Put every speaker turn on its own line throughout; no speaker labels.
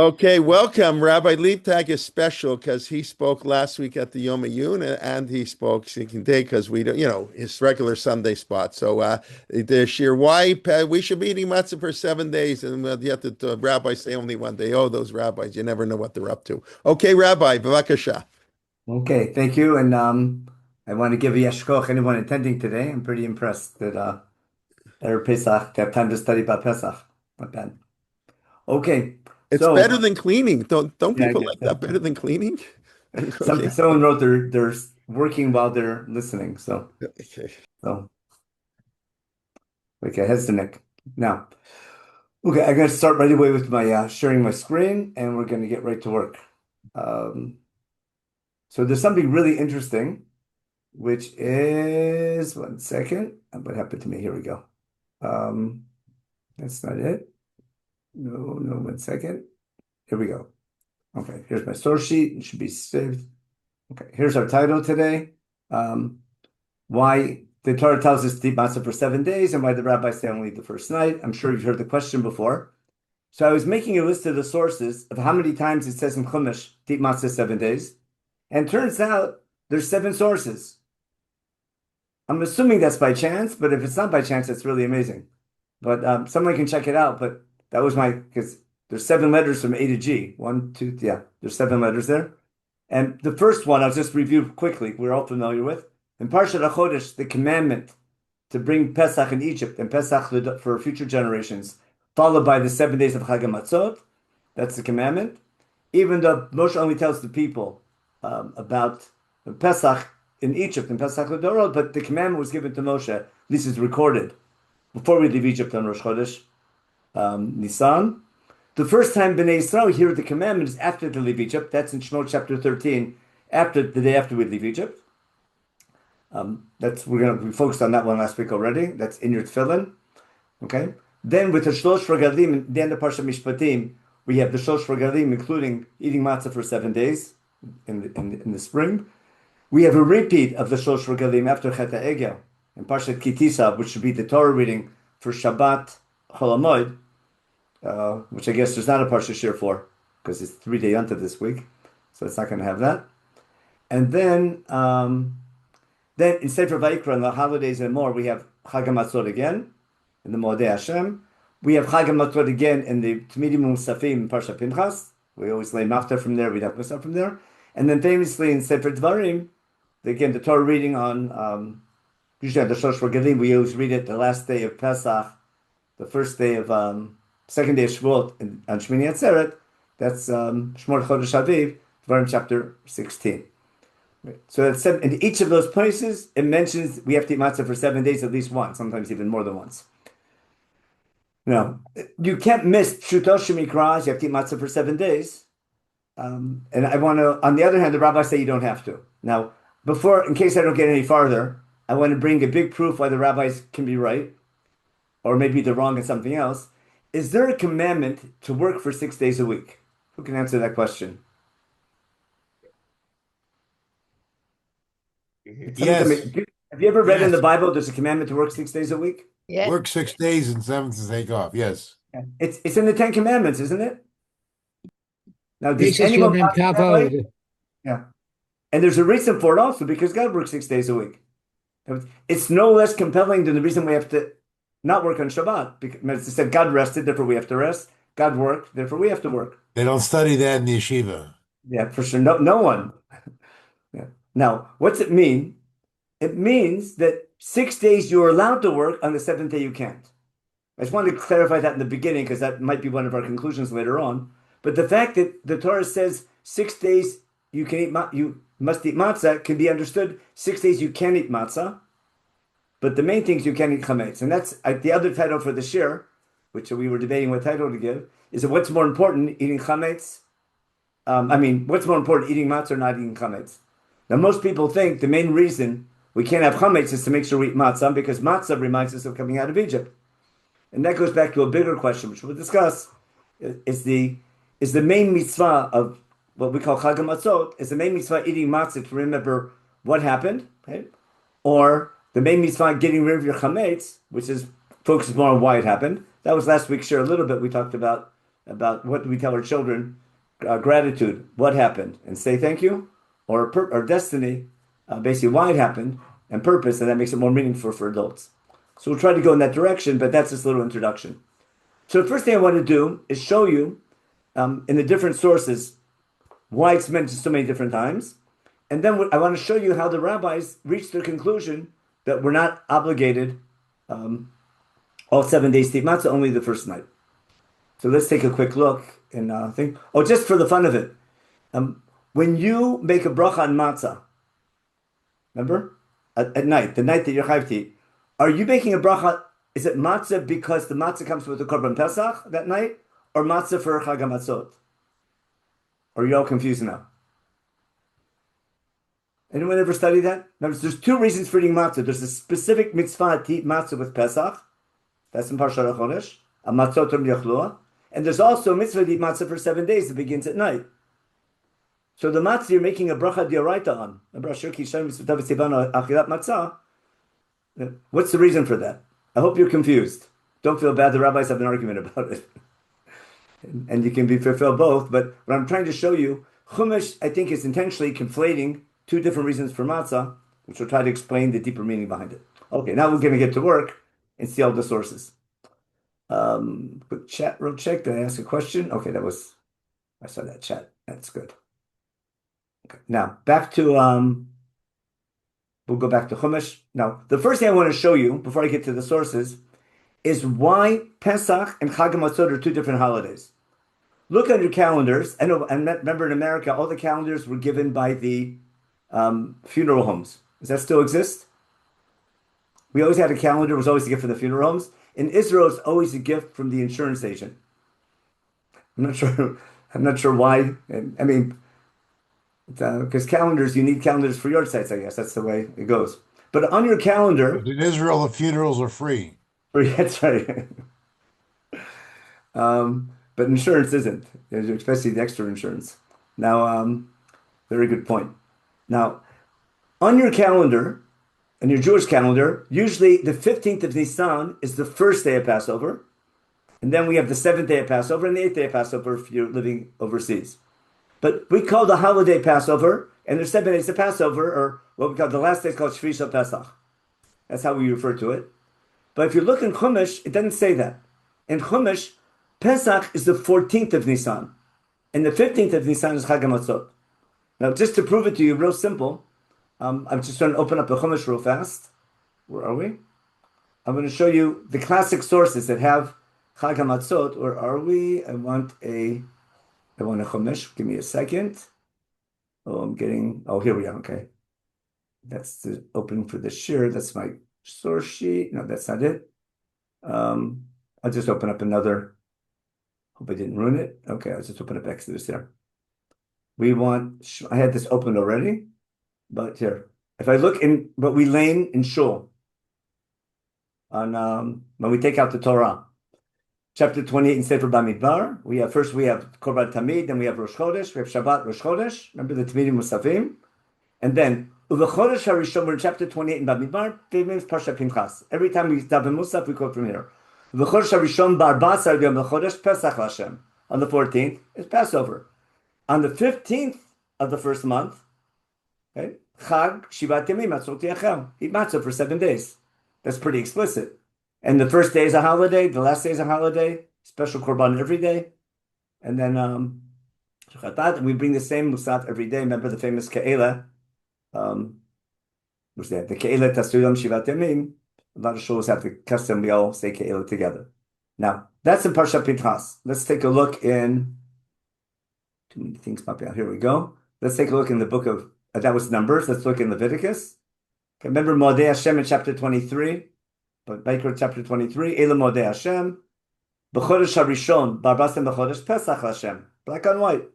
Okay, welcome. Rabbi Leibtag is special because he spoke last week at the Yom Ayun and he spoke Sinking Day because we don't, his regular Sunday spot. So the sheer why we should be eating matzah for 7 days and yet the rabbis say only one day. Oh, those rabbis, you never know what they're up to. Okay, Rabbi, b'vakasha.
Okay, thank you. And I want to give a yeshkoch anyone attending today. I'm pretty impressed that Erev Pesach, to have time to study about Pesach. Not bad. Okay,
It's
so
better than cleaning. Don't
yeah, I
people
guess
like that better than cleaning? Okay.
someone wrote they're working while they're listening.
Okay.
So okay, heads to neck. Now, okay, I'm gonna start right away with my sharing my screen, and we're gonna get right to work. Um, so there's something really interesting, which is one second. What happened to me? Here we go. Um, that's not it. No, no, one second. Here we go. Okay, here's my source sheet. It should be saved. Okay, here's our title today. Um, why the Torah tells us to eat matzah for 7 days and why the rabbis say only the first night. I'm sure you've heard the question before. So I was making a list of the sources of how many times it says in Chumash to eat matzah 7 days. And it turns out there's 7 sources. I'm assuming that's by chance, but if it's not by chance, it's really amazing. But someone can check it out. But that was because there's 7 letters from A to G. One, two, yeah, there's 7 letters there. And the first one, I'll just review quickly, we're all familiar with. In Parshat HaChodesh, the commandment to bring Pesach in Egypt and Pesach for future generations, followed by the 7 days of Chag HaMatzot. That's the commandment. Even though Moshe only tells the people about Pesach in Egypt and Pesach L'Dorot, but the commandment was given to Moshe. This is recorded before we leave Egypt on Rosh Chodesh Nisan. The first time Bnei Yisrael hear the commandment is after they leave Egypt. That's in Shemot chapter 13, after the day after we leave Egypt. We focused on that one last week already. That's in your tefillin. Okay. Then with the Shlosh Regalim, the end of Parshat Mishpatim, we have the Shlosh Regalim, including eating matzah for 7 days in the spring. We have a repeat of the Shlosh Regalim after Chet HaEgel in Parshat Kitisa, which should be the Torah reading for Shabbat Chol Hamoed, which I guess there's not a Parsha Shir for, because it's 3-day Yontif this week, so it's not going to have that. And then in Sefer Vayikra, on the holidays and more, we have Chag HaMatzot again, in the Moedei Hashem. We have Chag HaMatzot again in the Tmidim Musafim in Parshat Pinchas. We always lay Mafta from there, we have Musaf from there. And then famously in Sefer Dvarim, again, the Torah reading on, usually on the Shlosh Regalim, we always read it the last day of Pesach, the first day of, second day of Shavuot on Shmini Atzeret. That's Shmor Chodesh Aviv, Dvarim chapter 16. Right. So that's in each of those places, it mentions we have to eat matzah for 7 days at least once, sometimes even more than once. Now, you can't miss Pshuto Shemikra, you have to eat matzah for 7 days. And I want to, on the other hand, the rabbis say you don't have to. Now, in case I don't get any farther, I want to bring a big proof why the rabbis can be right, or maybe they're wrong in something else. Is there a commandment to work for 6 days a week? Who can answer that question?
Yes.
Have you ever read in
Yes.
the Bible there's a commandment to work 6 days a week?
Yeah.
Work 6 days and seventh to take off. Yes.
It's in the Ten Commandments, isn't it? Now, does
Jesus
anyone
showed him
find it that way?
kavod.
Yeah. And there's a reason for it also, because God works 6 days a week. It's no less compelling than the reason we have to not work on Shabbat. Because it said God rested, therefore we have to rest. God worked, therefore we have to work.
They don't study that in the yeshiva.
Yeah, for sure. No one. Yeah. Now, what's it mean? It means that 6 days you're allowed to work, on the seventh day you can't. I just wanted to clarify that in the beginning because that might be one of our conclusions later on. But the fact that the Torah says 6 days you must eat matzah can be understood. 6 days you can eat matzah, but the main thing is you can't eat chametz. And that's the other title for the shir, which we were debating what title to give, is that what's more important, eating chametz? What's more important, eating matzah or not eating chametz? Now, most people think the main reason we can't have chametz is to make sure we eat matzah, because matzah reminds us of coming out of Egypt. And that goes back to a bigger question, which we'll discuss, is the main mitzvah of what we call Chag HaMatzot, is the main mitzvah eating matzah to remember what happened, right? Or the main mitzvah getting rid of your chametz, which is focused more on why it happened. That was last week's share a little bit. We talked about about what do we tell our children, gratitude, what happened, and say thank you, or destiny, basically why it happened, and purpose, and that makes it more meaningful for adults. So we'll try to go in that direction, but that's just a little introduction. So the first thing I want to do is show you in the different sources why it's mentioned so many different times. And then I want to show you how the rabbis reached their conclusion that we're not obligated all 7 days to eat matzah, only the first night. So let's take a quick look and think. Oh, just for the fun of it, when you make a bracha on matzah, remember at night, the night that you're chayv to eat, are you making a bracha? Is it matzah because the matzah comes with the korban pesach that night, or matzah for Chag HaMatzot? Or are you all confused now? Anyone ever study that? There's two reasons for eating matzah. There's a specific mitzvah to eat matzah with Pesach. That's in Parshat HaChodesh. A matzot yachlua. And there's also a mitzvah to eat matzah for 7 days that begins at night. So the matzah you're making a bracha d'oraita on. What's the reason for that? I hope you're confused. Don't feel bad. The rabbis have an argument about it. And you can be fulfilled both. But what I'm trying to show you, Chumash, I think, is intentionally conflating two different reasons for matzah, which will try to explain the deeper meaning behind it. Okay, now we're going to get to work and see all the sources. Quick chat, real check. Did I ask a question? Okay, I saw that chat. That's good. Okay, now back to, we'll go back to Chumash. Now, the first thing I want to show you before I get to the sources is why Pesach and Chag HaMatzot are two different holidays. Look on your calendars. I know, and remember in America, all the calendars were given by the funeral homes. Does that still exist? We always had a calendar. It was always a gift from the funeral homes. In Israel, it's always a gift from the insurance agent. I'm not sure why. I mean, because calendars, you need calendars for your sites, I guess. That's the way it goes. But on your calendar,
In Israel, the funerals are free.
that's right. But insurance isn't, especially the extra insurance. Now, very good point. Now, on your calendar, in your Jewish calendar, usually the 15th of Nisan is the first day of Passover. And then we have the 7th day of Passover and the 8th day of Passover if you're living overseas. But we call the holiday Passover, and there's 7 days of Passover, or what we call the last day is called Shvi Shel Pesach. That's how we refer to it. But if you look in Chumash, it doesn't say that. In Chumash, Pesach is the 14th of Nisan, and the 15th of Nisan is Chag HaMatzot. Now, just to prove it to you, real simple, I'm just going to open up the Chumash real fast. Where are we? I'm going to show you the classic sources that have Chag HaMatzot. Where are we? I want a Chumash. Give me a second. Oh, here we are. Okay. That's the opening for the shir. That's my source sheet. No, that's not it. I'll just open up another. Hope I didn't ruin it. Okay, I'll just open up Exodus there. I had this opened already, but here. If I look in what we learn in Shul, on when we take out the Torah, chapter 28 in Sefer Bamidbar, we have Korban Tamid, then we have Rosh Chodesh, we have Shabbat, Rosh Chodesh, remember the Tamidim Musafim, and then Uvechodesh HaRishon, we're in chapter 28 in Bamidbar, famous Parsha Pinchas. Every time we daven Musaf, we quote from here. Uvechodesh HaRishon Bar Basar Yom Lechodesh Pesach Lashem. On the 14th is Passover. On the 15th of the first month, okay, Chag Shivat Yamim Matzot Yachel. Eat matzah for 7 days. That's pretty explicit. And the first day is a holiday, the last day is a holiday, special korban every day. And then and we bring the same musaf every day. Remember the famous Ke'ela, what's that? The Ke'ela Tasuyam Shivat Yamim. A lot of shuls have the custom, we all say Ke'ela together. Now, that's in Parsha Pinchas. Let's take a look in, too many things popping out. Here we go. Let's take a look in the book of, that was Numbers. Let's look in Leviticus. Okay, remember Modeh Hashem in chapter 23? But Vayikra chapter 23, Eila Modeh Hashem, B'chodesh HaRishon, Barbasem B'chodesh Pesach Hashem, black on white.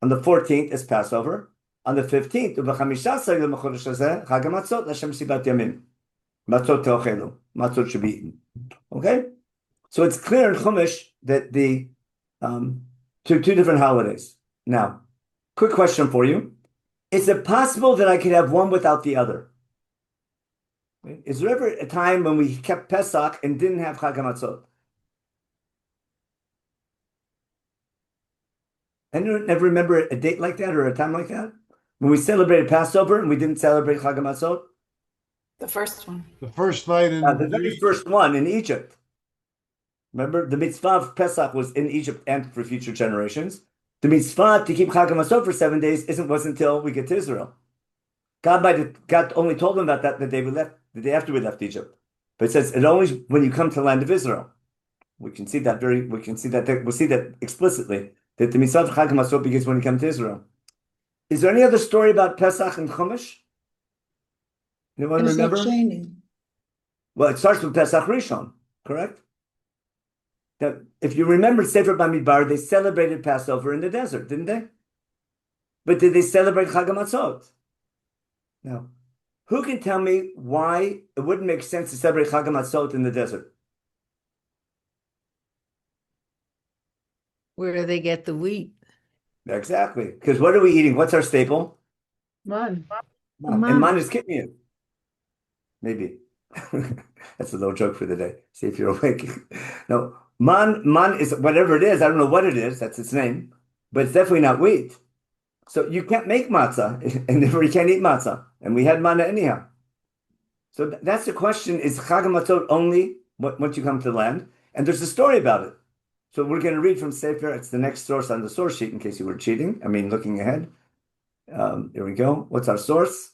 On the 14th is Passover. On the 15th, U'b'chamishaser Yom HaChodesh Hazeh, Chag HaMatzot, L'Hashem Sibat Yamim. Matzot Te'ochelu, Matzot should be eaten. Okay? So it's clear in Chumash that the two different holidays. Now, quick question for you. Is it possible that I could have one without the other? Is there ever a time when we kept Pesach and didn't have Chag HaMatzot? Anyone ever remember a date like that or a time like that? When we celebrated Passover and we didn't celebrate Chag HaMatzot?
The first one.
The first night
The very first one in Egypt. Remember, the mitzvah of Pesach was in Egypt and for future generations. The mitzvah to keep Chag HaMatzot for 7 days wasn't until we get to Israel. God only told them about that the day after we left Egypt. But it says it only when you come to the land of Israel. We'll see that explicitly, that the mitzvah of Chag HaMatzot begins when you come to Israel. Is there any other story about Pesach and Chumash? Anyone remember? Well, it starts with Pesach Rishon, correct? That if you remember Sefer Bamidbar, they celebrated Passover in the desert, didn't they? But did they celebrate Chag HaMatzot? No. Who can tell me why it wouldn't make sense to celebrate Chag HaMatzot in the desert?
Where do they get the wheat?
Exactly. Because what are we eating? What's our staple?
Man.
And man is kidney. Maybe. That's a little joke for the day. See if you're awake. No, man is whatever it is. I don't know what it is. That's its name. But it's definitely not wheat. So you can't make matzah, and therefore you can't eat matzah. And we had manna anyhow. So that's the question, is Chag HaMatzot only once you come to the land? And there's a story about it. So we're going to read from Sefer. It's the next source on the source sheet in case you were cheating. I mean, looking ahead. Here we go. What's our source?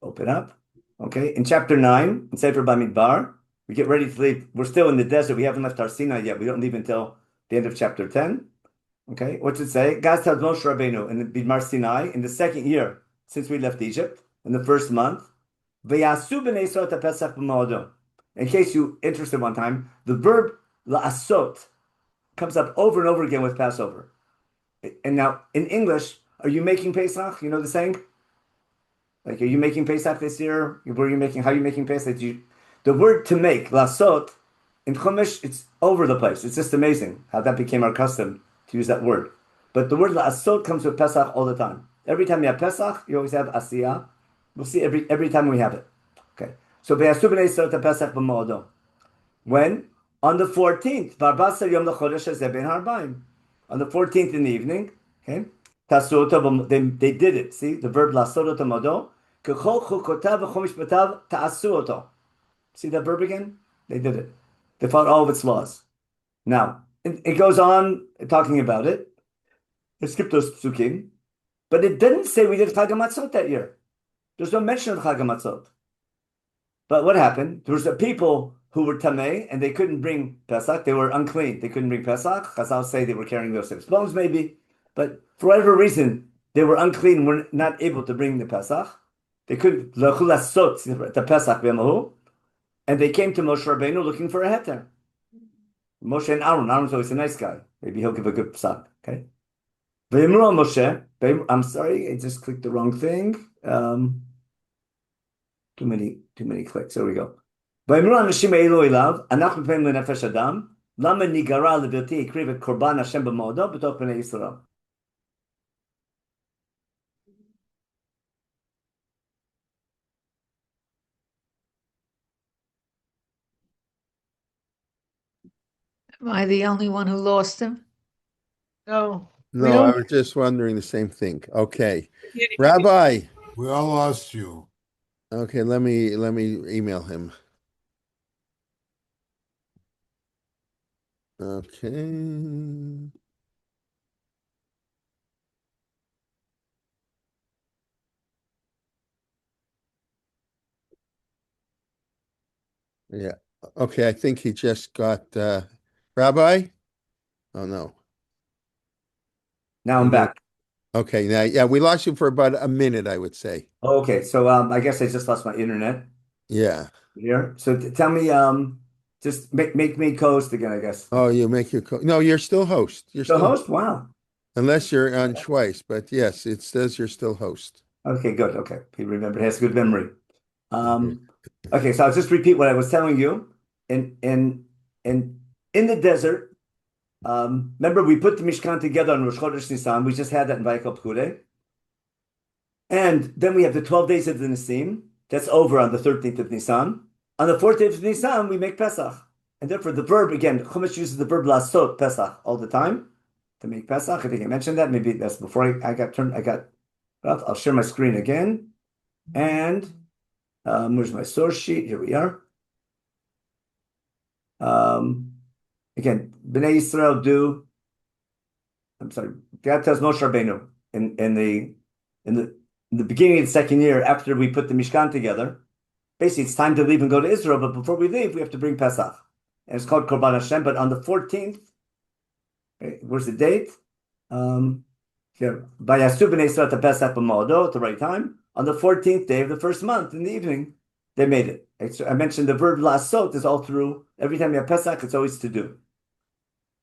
Open up. Okay. In chapter 9, in Sefer Bamidbar, we get ready to leave. We're still in the desert. We haven't left our Sinai yet. We don't leave until the end of chapter 10. Okay. What's it say? God tells Moshe Rabbeinu in the Bidmar Sinai, in the second year since we left Egypt, in the first month, V'yasu b'nei Yisrael et Pesach b'ma'odo. In case you're interested one time, the verb la'asot comes up over and over again with Passover. And now, in English, are you making Pesach? You know the saying? Like, are you making Pesach this year? How are you making Pesach? The word to make, lasot, in Chumash, it's over the place. It's just amazing how that became our custom to use that word. But the word lasot comes with Pesach all the time. Every time you have Pesach, you always have asiyah. We'll see every time we have it. Okay. So, V'yasu b'nei Yisrael et Pesach b'ma'odo. When? On the 14th, on the 14th in the evening, okay, they did it. See the verb see that verb again? They did it. They followed all of its laws. Now, it goes on talking about it. Let's skip those psukim. But it didn't say we did Chag HaMatzot that year. There's no mention of Chag HaMatzot. But what happened? There was a people who were tamei, and they couldn't bring Pesach. They were unclean. They couldn't bring Pesach. Chazal say they were carrying Yosef's bones, maybe. But for whatever reason, they were unclean and were not able to bring the Pesach. They couldn't, the Pesach b'emahu, and they came to Moshe Rabbeinu looking for a heter. Moshe and Aaron. Aaron's always a nice guy. Maybe he'll give a good Pesach. Okay. V'yimru Moshe. I'm sorry, I just clicked the wrong thing. Too many clicks. There we go. ויאמרו האנשים האלו אליו, אנחנו פנים לנפש אדם, למה ניגרע לבלתי הקריב את קורבן השם במועדו בתוך בני ישראל?
Am I the only one who lost him?
No.
No, I was just wondering the same thing. Okay. Rabbi.
We all lost you.
Okay, let me email him. Okay. Yeah. Okay, I think he just got Rabbi. Oh no.
Now I'm back.
Okay, now yeah, we lost you for about a minute, I would say.
Okay, so I guess I just lost my internet
Yeah.
here. So tell me, just make me co-host again, I guess.
Oh, you make your no, you're still host. You're
So
still
host? Wow.
unless you're on twice, but yes, it says you're still host.
Okay, good. Okay. He remembered. He has good memory. Okay, so I'll just repeat what I was telling you. In the desert, remember we put the Mishkan together on Rosh Chodesh Nisan. We just had that in Vayikol Pekudei. And then we have the 12 days of the Nisim. That's over on the 13th of Nisan. On the 14th of Nisan, we make Pesach. And therefore the verb, again, Chumash uses the verb lasot Pesach all the time. to make Pesach. I think I mentioned that. Maybe that's before I got turned. I'll share my screen again. And where's my source sheet? Here we are. Again, Bnei Yisrael do. I'm sorry. God tells Moshe Rabbeinu in the beginning of the second year after we put the Mishkan together. Basically, it's time to leave and go to Israel, but before we leave, we have to bring Pesach. And it's called Korban Hashem, but on the 14th, where's the date? Here, Vayasu b'nei Yisrael at Pesach b'mo'ado at the right time. On the 14th day of the first month, in the evening, they made it. I mentioned the verb lasot is all through. Every time you have Pesach, it's always to do.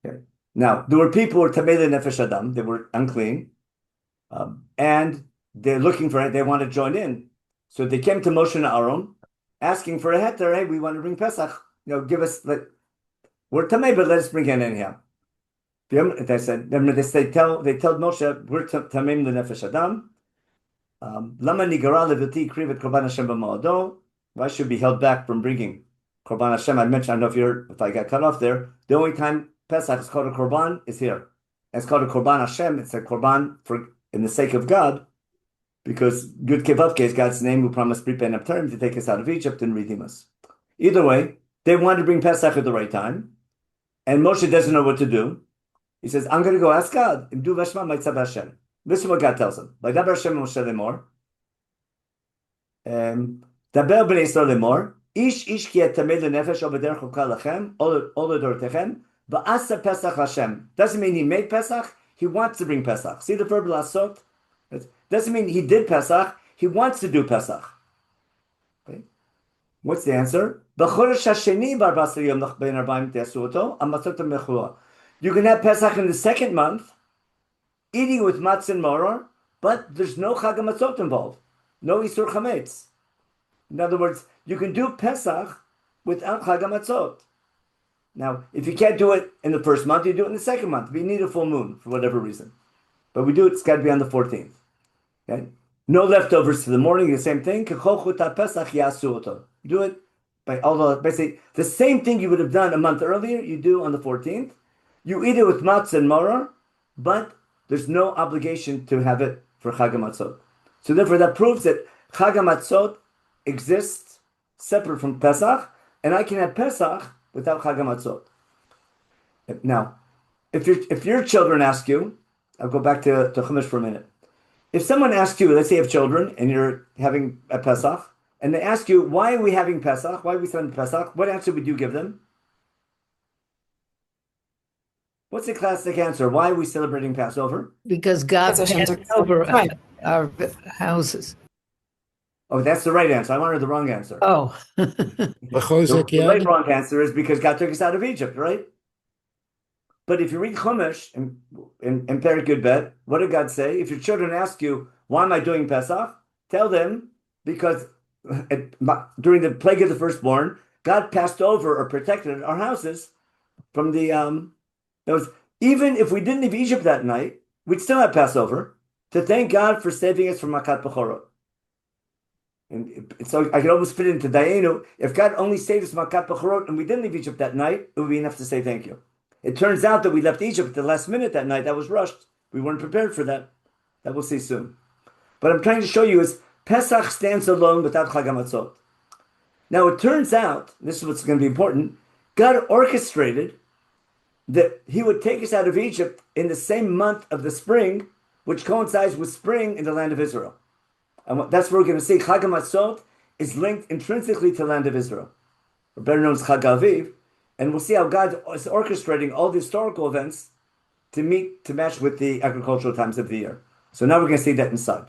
Okay. Now, there were people who were tamei nefesh adam, they were unclean, and they're looking for it, they want to join in. So they came to Moshe and Aaron, asking for a heter. Hey, we want to bring Pesach. Give us, we're tamei, but let us bring it in here. They said, they told Moshe, we're tamei nefesh adam. Lama nigara leviti krivet korban Hashem b'mo'ado. Why should be held back from bringing korban Hashem? I mentioned, I don't know if I got cut off there. The only time Pesach is called a korban is here. It's called a korban Hashem. It's a korban in the sake of God, because Yud Kei Vav Kei is God's name, who promised prepaid term to take us out of Egypt and redeem us. Either way, they wanted to bring Pesach at the right time, and Moshe doesn't know what to do. He says, "I'm going to go ask God. Do Veshma Matza Hashem." Listen to what God tells him. Vaydaber Hashem Moshe lemor. Daber b'nei Yisrael lemor. Ish ki etamei lenefesh o b'derech hokal lachem ol ledorotechem va'asa Pesach Hashem. Doesn't mean he made Pesach. He wants to bring Pesach. See the verb lasot? Doesn't mean he did Pesach. He wants to do Pesach. Okay. What's the answer? You can have Pesach in the second month, eating with matzah and maror, but there's no Chag HaMatzot involved, no Isur Chametz. In other words, you can do Pesach without Chag HaMatzot. Now, if you can't do it in the first month, you do it in the second month. We need a full moon for whatever reason, but we do it. It's got to be on the 14th. Okay? No leftovers to the morning. The same thing. Do it by basically the same thing you would have done a month earlier. You do on the 14th. You eat it with matzah and maror, but there's no obligation to have it for Chag HaMatzot. So therefore, that proves that Chag HaMatzot exists separate from Pesach, and I can have Pesach without Chag HaMatzot. Now, if your children ask you, I'll go back to Chumash for a minute. If someone asks you, let's say you have children and you're having a Pesach, and they ask you, why are we having Pesach? Why are we celebrating Pesach? What answer would you give them? What's the classic answer? Why are we celebrating Passover?
Because God
Possessions
passed
are-
over
Right.
our houses.
Oh, that's the right answer. I wanted the wrong answer.
Oh.
The wrong answer is because God took us out of Egypt, right? But if you read Chumash in Perek Yud Bet, what did God say? If your children ask you, why am I doing Pesach? Tell them, because during the plague of the firstborn, God passed over or protected our houses from the... even if we didn't leave Egypt that night, we'd still have Passover to thank God for saving us from Makat Bechorot. And so I could almost fit into Dayenu. If God only saved us from Makat Bechorot and we didn't leave Egypt that night, it would be enough to say thank you. It turns out that we left Egypt at the last minute that night. That was rushed. We weren't prepared for that. That we'll see soon. But I'm trying to show you is Pesach stands alone without Chag HaMatzot. Now it turns out, this is what's going to be important, God orchestrated that he would take us out of Egypt in the same month of the spring, which coincides with spring in the land of Israel. And that's what we're going to see. Chag HaMatzot is linked intrinsically to the land of Israel, or better known as Chag HaAviv. And we'll see how God is orchestrating all the historical events to match with the agricultural times of the year. So now we're going to see that inside.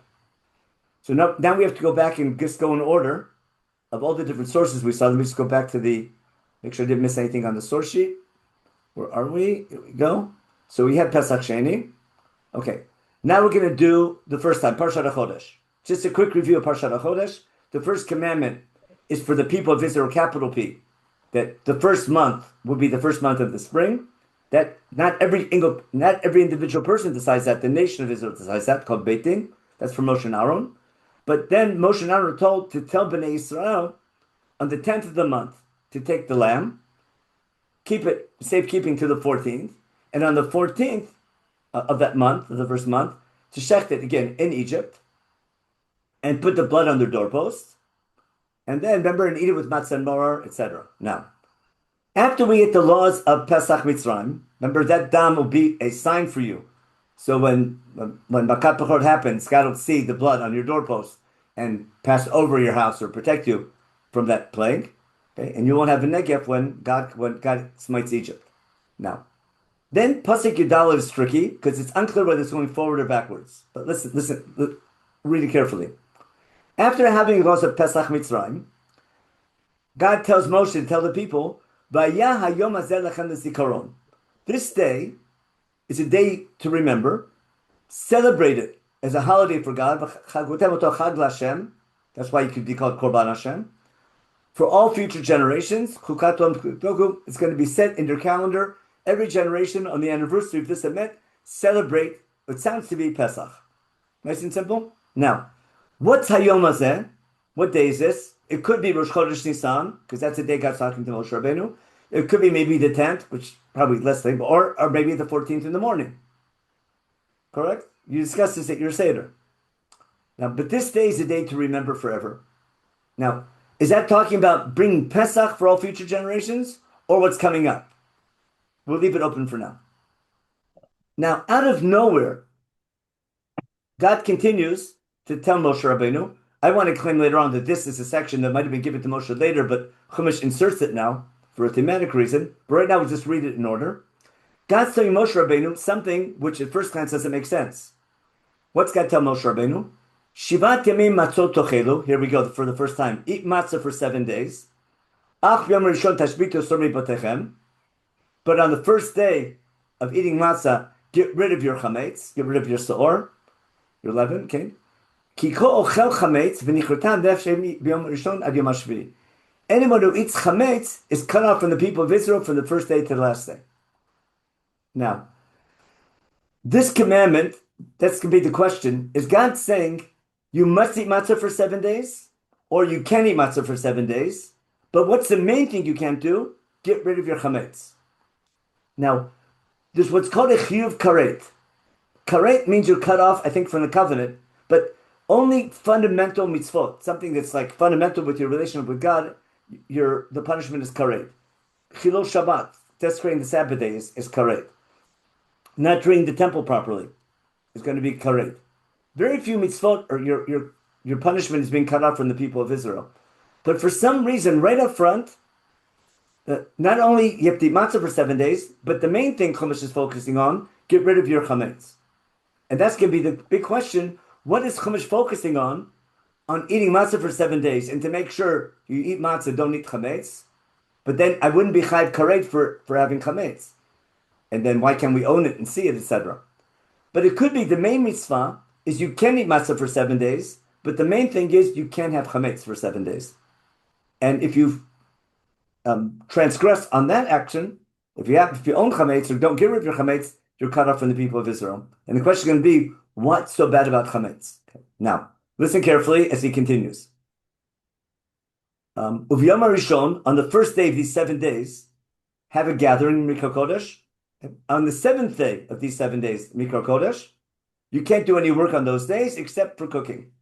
So now we have to go back and just go in order of all the different sources we saw. Let me just go back to make sure I didn't miss anything on the source sheet. Where are we? Here we go. So we had Pesach Sheni. Okay. Now we're going to do the first time, Parshat HaChodesh. Just a quick review of Parshat HaChodesh. The first commandment is for the people of Israel, capital P, that the first month will be the first month of the spring. That not every individual person decides that. The nation of Israel decides that, called Beit Din. That's for Moshe and Aaron. But then Moshe and Aaron are told to tell Bnei Israel on the 10th of the month to take the lamb, keep it safekeeping to the 14th, and on the 14th of that month, of the first month, to shecht it again in Egypt, and put the blood on their doorposts, and then remember and eat it with matzah and maror, etc. Now, after we get the laws of Pesach Mitzrayim, remember that dam will be a sign for you. So when Makat Pechor happens, God will see the blood on your doorpost and pass over your house or protect you from that plague. Okay, and you won't have a negef when God smites Egypt. Now, then Pasuk Yudal is tricky because it's unclear whether it's going forward or backwards. But listen, read it carefully. After having laws of Pesach Mitzrayim, God tells Moshe to tell the people, "Vayah hayom hazeh lechem lezikaron." This day is a day to remember. Celebrate it as a holiday for God. That's why it could be called Korban Hashem. For all future generations, it's going to be set in their calendar. Every generation on the anniversary of this event, celebrate what sounds to be Pesach. Nice and simple. Now, what's Hayom Hazeh? What day is this? It could be Rosh Chodesh Nisan, because that's the day God's talking to Moshe Rabbeinu. It could be maybe the 10th, which probably less than, or maybe the 14th in the morning. Correct? You discussed this at your Seder. Now, but this day is a day to remember forever. Now, is that talking about bringing Pesach for all future generations, or what's coming up? We'll leave it open for now. Now, out of nowhere, God continues to tell Moshe Rabbeinu. I want to claim later on that this is a section that might have been given to Moshe later, but Chumash inserts it now for a thematic reason. But right now, we'll just read it in order. God's telling Moshe Rabbeinu something which at first glance doesn't make sense. What's God tell Moshe Rabbeinu? Shivat yamim matzot tochelu. Here we go for the first time. Eat matzah for 7 days. Ach yom rishon tashbitu sormi botechem. But on the first day of eating matzah, get rid of your chametz, get rid of your seor, your leaven, okay? Anyone who eats chametz is cut off from the people of Israel from the first day to the last day. Now, this commandment, that's going to be the question, is God saying you must eat matzah for 7 days, or you can eat matzah for 7 days, but what's the main thing you can't do? Get rid of your chametz. Now, there's what's called a chiyuv karet. Karet means you're cut off, I think, from the covenant, but only fundamental mitzvot, something that's like fundamental with your relationship with God, the punishment is karet. Chilul Shabbat, desecrating the Sabbath day, is karet. Not treating the temple properly is going to be karet. Very few mitzvot, or your punishment is being cut off from the people of Israel. But for some reason, right up front, not only you have to eat matzah for 7 days, but the main thing Chumash is focusing on, get rid of your chametz. And that's going to be the big question. What is Chumash focusing on eating matzah for 7 days? And to make sure you eat matzah, don't eat chametz. But then I wouldn't be chayv karet for having chametz. And then why can't we own it and see it, etc.? But it could be the main mitzvah is you can eat matzah for 7 days, but the main thing is you can't have chametz for 7 days. And if you've transgressed on that action, if you own chametz or don't get rid of your chametz, you're cut off from the people of Israel. And the question is going to be, what's so bad about chametz? Okay. Now, listen carefully as he continues. Uviyom Rishon, on the first day of these 7 days, have a gathering in Mikra Kodesh. On the 7th day of these 7 days, Mikra Kodesh, you can't do any work on those days except for cooking.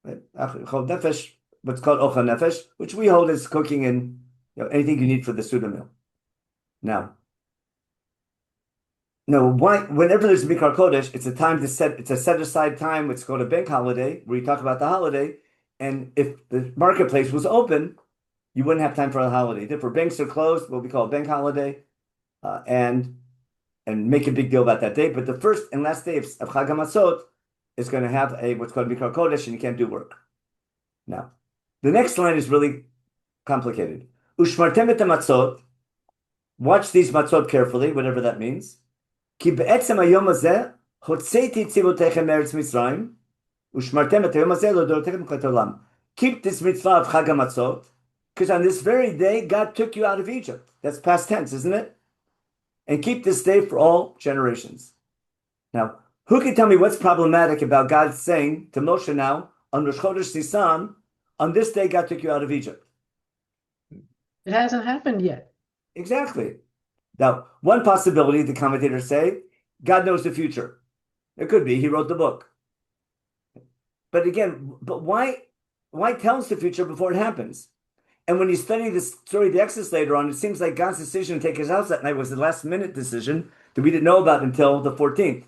Right? Nefesh, what's called Ochel Nefesh, which we hold as cooking and anything you need for the Suda meal. Now, whenever there's Mikra Kodesh, it's a set aside time. It's called a bank holiday, where you talk about the holiday. And if the marketplace was open, you wouldn't have time for the holiday. Therefore, banks are closed, what we call a bank holiday, and make a big deal about that day. But the first and last day of Chag HaMatzot is going to have what's called Mikra Kodesh, and you can't do work. Now, the next line is really complicated. Ushmartem et matzot. Watch these matzot carefully, whatever that means. Ki be'etzem hayom hazeh hotzeiti tzivotechem me'eretz Mitzrayim ushmartem et hayom hazeh lodorotechem k'lat olam. Keep this mitzvah of Chag HaMatzot, because on this very day, God took you out of Egypt. That's past tense, isn't it? And keep this day for all generations. Now, who can tell me what's problematic about God saying to Moshe now, on Rosh Chodesh Nisan, on this day God took you out of Egypt?
It hasn't happened yet.
Exactly. Now, one possibility, the commentators say, God knows the future. It could be he wrote the book. But again, why tell us the future before it happens? And when you study the story of the Exodus later on, it seems like God's decision to take his house that night was a last-minute decision that we didn't know about until the 14th.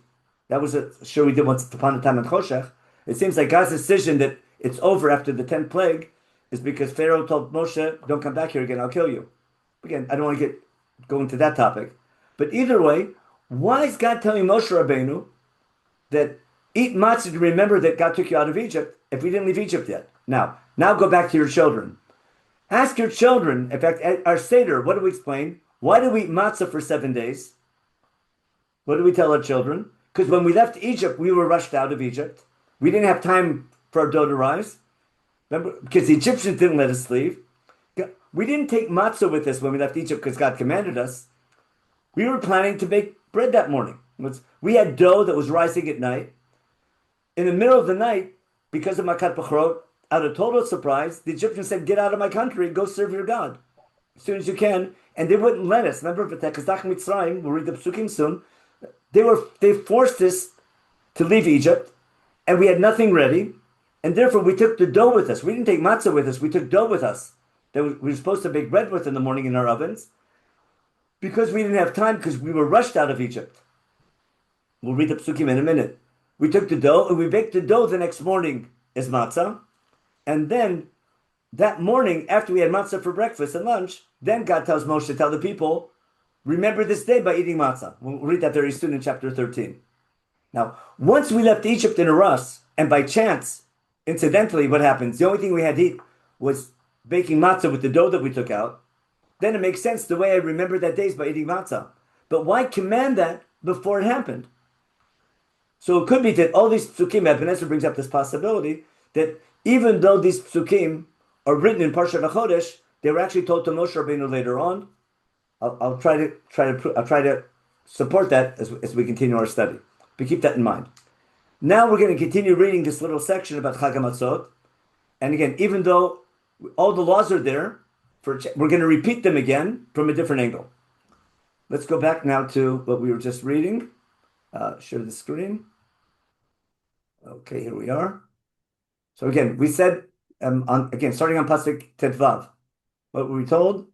That was a show we did once upon a time in Choshech. It seems like God's decision that it's over after the 10th plague is because Pharaoh told Moshe, don't come back here again, I'll kill you. Again, I don't want to go into that topic. But either way, why is God telling Moshe Rabbeinu that eat matzah to remember that God took you out of Egypt if we didn't leave Egypt yet? Now go back to your children. Ask your children. In fact, at our Seder, what do we explain? Why do we eat matzah for 7 days? What do we tell our children? Because when we left Egypt, we were rushed out of Egypt. We didn't have time for our dough to rise. Remember, because the Egyptians didn't let us leave. We didn't take matzah with us when we left Egypt because God commanded us. We were planning to bake bread that morning. We had dough that was rising at night. In the middle of the night, because of Makat B'chorot, out of total surprise, the Egyptians said, get out of my country, go serve your God as soon as you can. And they wouldn't let us. Remember, we'll read the Psukim soon. They forced us to leave Egypt, and we had nothing ready. And therefore, we took the dough with us. We didn't take matzah with us. We took dough with us that we were supposed to bake bread with in the morning in our ovens because we didn't have time because we were rushed out of Egypt. We'll read the Psukim in a minute. We took the dough, and we baked the dough the next morning as matzah. And then that morning, after we had matzah for breakfast and lunch, then God tells Moshe to tell the people, remember this day by eating matzah. We'll read that very soon in chapter 13. Now, once we left Egypt in a rush, and by chance, incidentally, what happens? The only thing we had to eat was baking matzah with the dough that we took out. Then it makes sense the way I remember that day is by eating matzah. But why command that before it happened? So it could be that all these psukim, Ibn Ezra brings up this possibility that even though these psukim are written in Parshat HaChodesh, they were actually told to Moshe Rabbeinu later on. I'll try to support that as we continue our study. But keep that in mind. Now we're going to continue reading this little section about Chag HaMatzot. And again, even though all the laws are there, we're going to repeat them again from a different angle. Let's go back now to what we were just reading. Share the screen. Okay, here we are. So again, we said, starting on Pasuk Tetvav, what were we told?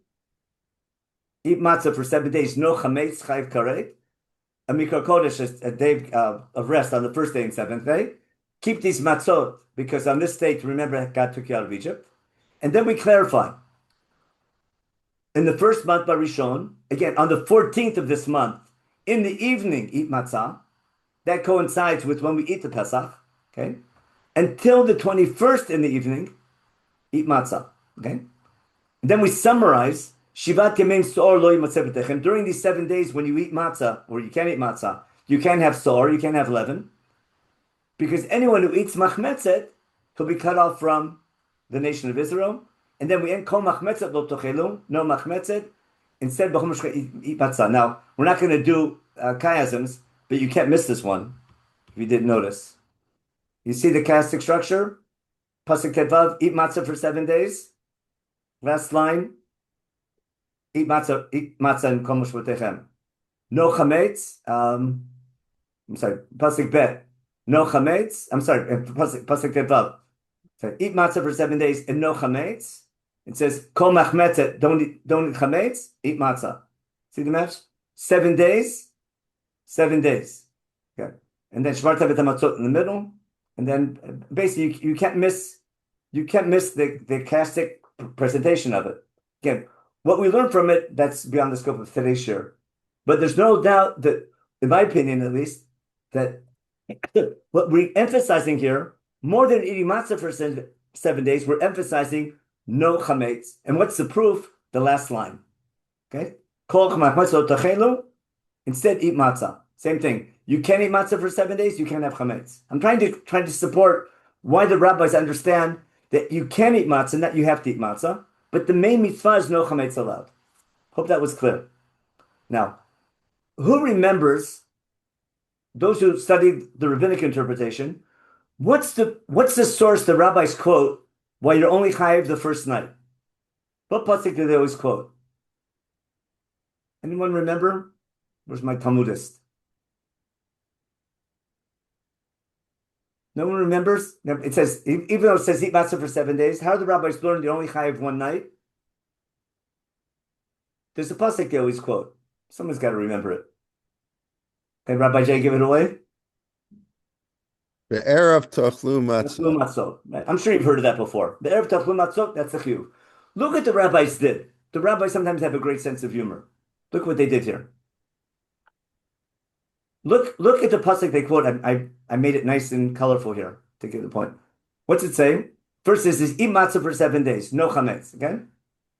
Eat matzah for 7 days, no chametz, chayiv karet. A Mikra Kodesh is a day of rest on the first day and seventh day. Keep these matzot, because on this day, to remember God took you out of Egypt. And then we clarify. In the first month, Barishon, again, on the 14th of this month, in the evening, eat matzah. That coincides with when we eat the Pesach, okay? Until the 21st in the evening, eat matzah, okay? And then we summarize, Shivat Yemim So'or Lo Yimatzeh B'techem. During these 7 days when you eat matzah, or you can't eat matzah, you can't have so'or, you can't have leaven, because anyone who eats machmetzet, he'll be cut off from the nation of Israel. And then we end Kol Machmetzet Lo Tochelu, no machmetzet. Instead, eat matzah. Now, we're not going to do chiasms, but you can't miss this one, if you didn't notice. You see the chiastic structure? Pasuk Tetvav, eat matzah for 7 days. Last line, eat matzah and kol moshvotechem. No chametz, I'm sorry, Pasuk Bet, no chametz, I'm sorry, Pasuk Tetvav. So eat matzah for 7 days and no chametz. It says, kol machmetzet, don't eat chametz, eat matzah. See the match? 7 days, 7 days. Okay. And then shvar tevet hamatzot in the middle. And then basically you can't miss the chiastic presentation of it. Again, what we learn from it, that's beyond the scope of today's share. But there's no doubt that, in my opinion at least, that what we're emphasizing here, more than eating matzah for 7 days, we're emphasizing no chametz. And what's the proof? The last line. Okay? Kol chametz tachelu. Instead, eat matzah. Same thing. You can't eat matzah for 7 days, you can't have chametz. I'm trying to support why the rabbis understand that you can eat matzah, not you have to eat matzah, but the main mitzvah is no chametz allowed. Hope that was clear. Now, who remembers, those who studied the rabbinic interpretation, what's the source the rabbis quote why you're only chayiv the first night? What pasuk do they always quote? Anyone remember? Where's my Talmudist? No one remembers? No, it says, even though it says eat matzah for 7 days, how do the rabbis learn you only chayiv one night? There's a pasuk they always quote. Someone's got to remember it. Can Rabbi Jay give it away?
The Erev Tochlu
Tochlu
Matzah.
matzot. Right? I'm sure you've heard of that before. The Erev Tochlu matzot, that's the chiyuv. Look what the rabbis did. The rabbis sometimes have a great sense of humor. Look what they did here. Look at the pasuk they quote. I made it nice and colorful here to get the point. What's it saying? First is eat matzah for 7 days, no chametz. Okay,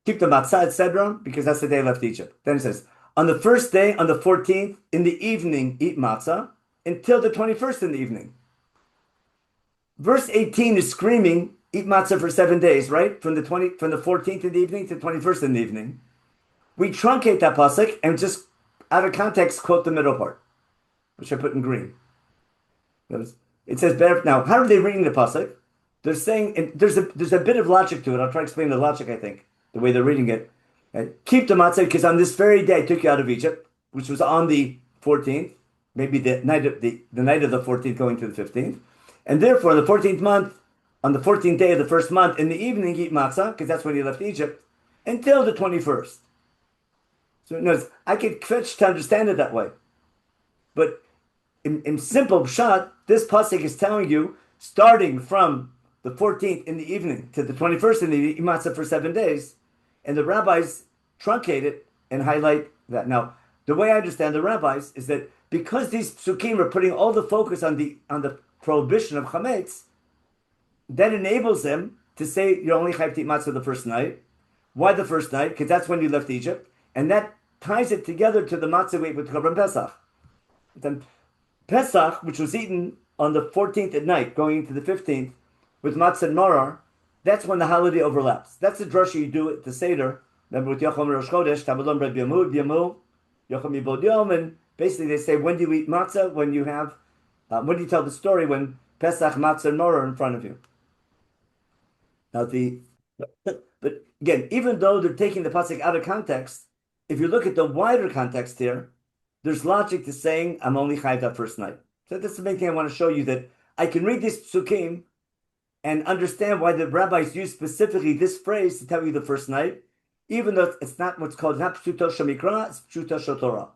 keep the matzah, etc., because that's the day I left Egypt. Then it says on the first day, on the 14th in the evening, eat matzah until the 21st in the evening. Verse 18 is screaming, eat matzah for 7 days, right? From the 14th in the evening to 21st in the evening. We truncate that pasuk and just out of context quote the middle part, which I put in green. It says better. Now, how are they reading the pasuk? They're saying, and there's a bit of logic to it. I'll try to explain the logic, I think, the way they're reading it. And keep the matzah because on this very day I took you out of Egypt, which was on the 14th, maybe the night of the night of the 14th going to the 15th. And therefore, the 14th month, on the 14th day of the first month, in the evening, eat matzah, because that's when he left Egypt, until the 21st. So notice, I could fetch to understand it that way. But in simple pshat, this pasuk is telling you, starting from the 14th in the evening to the 21st in the evening, eat matzah for 7 days, and the rabbis truncate it and highlight that. Now, the way I understand the rabbis is that because these psukim are putting all the focus on the prohibition of chametz, that enables them to say you're only chayav to eat matzah the first night. Why the first night? Because that's when you left Egypt, and that ties it together to the matzah weight with Korban Pesach. Then Pesach, which was eaten on the 14th at night, going into the 15th, with matzah and maror, that's when the holiday overlaps. That's the drasha you do at the Seder. Remember with Yocham Rosh Chodesh, Tabalon Bread B'Yamud, Yocham Yibod Yom, and basically they say, when do you eat matzah? When you have when do you tell the story when Pesach, Matzah, and Maror are in front of you? Now but again, even though they're taking the pasuk out of context, if you look at the wider context here, there's logic to saying I'm only chayav that first night. So that's the main thing I want to show you, that I can read these psukim and understand why the rabbis use specifically this phrase to tell you the first night, even though it's not what's called not pshuto shamikra, it's pshuto shotorah.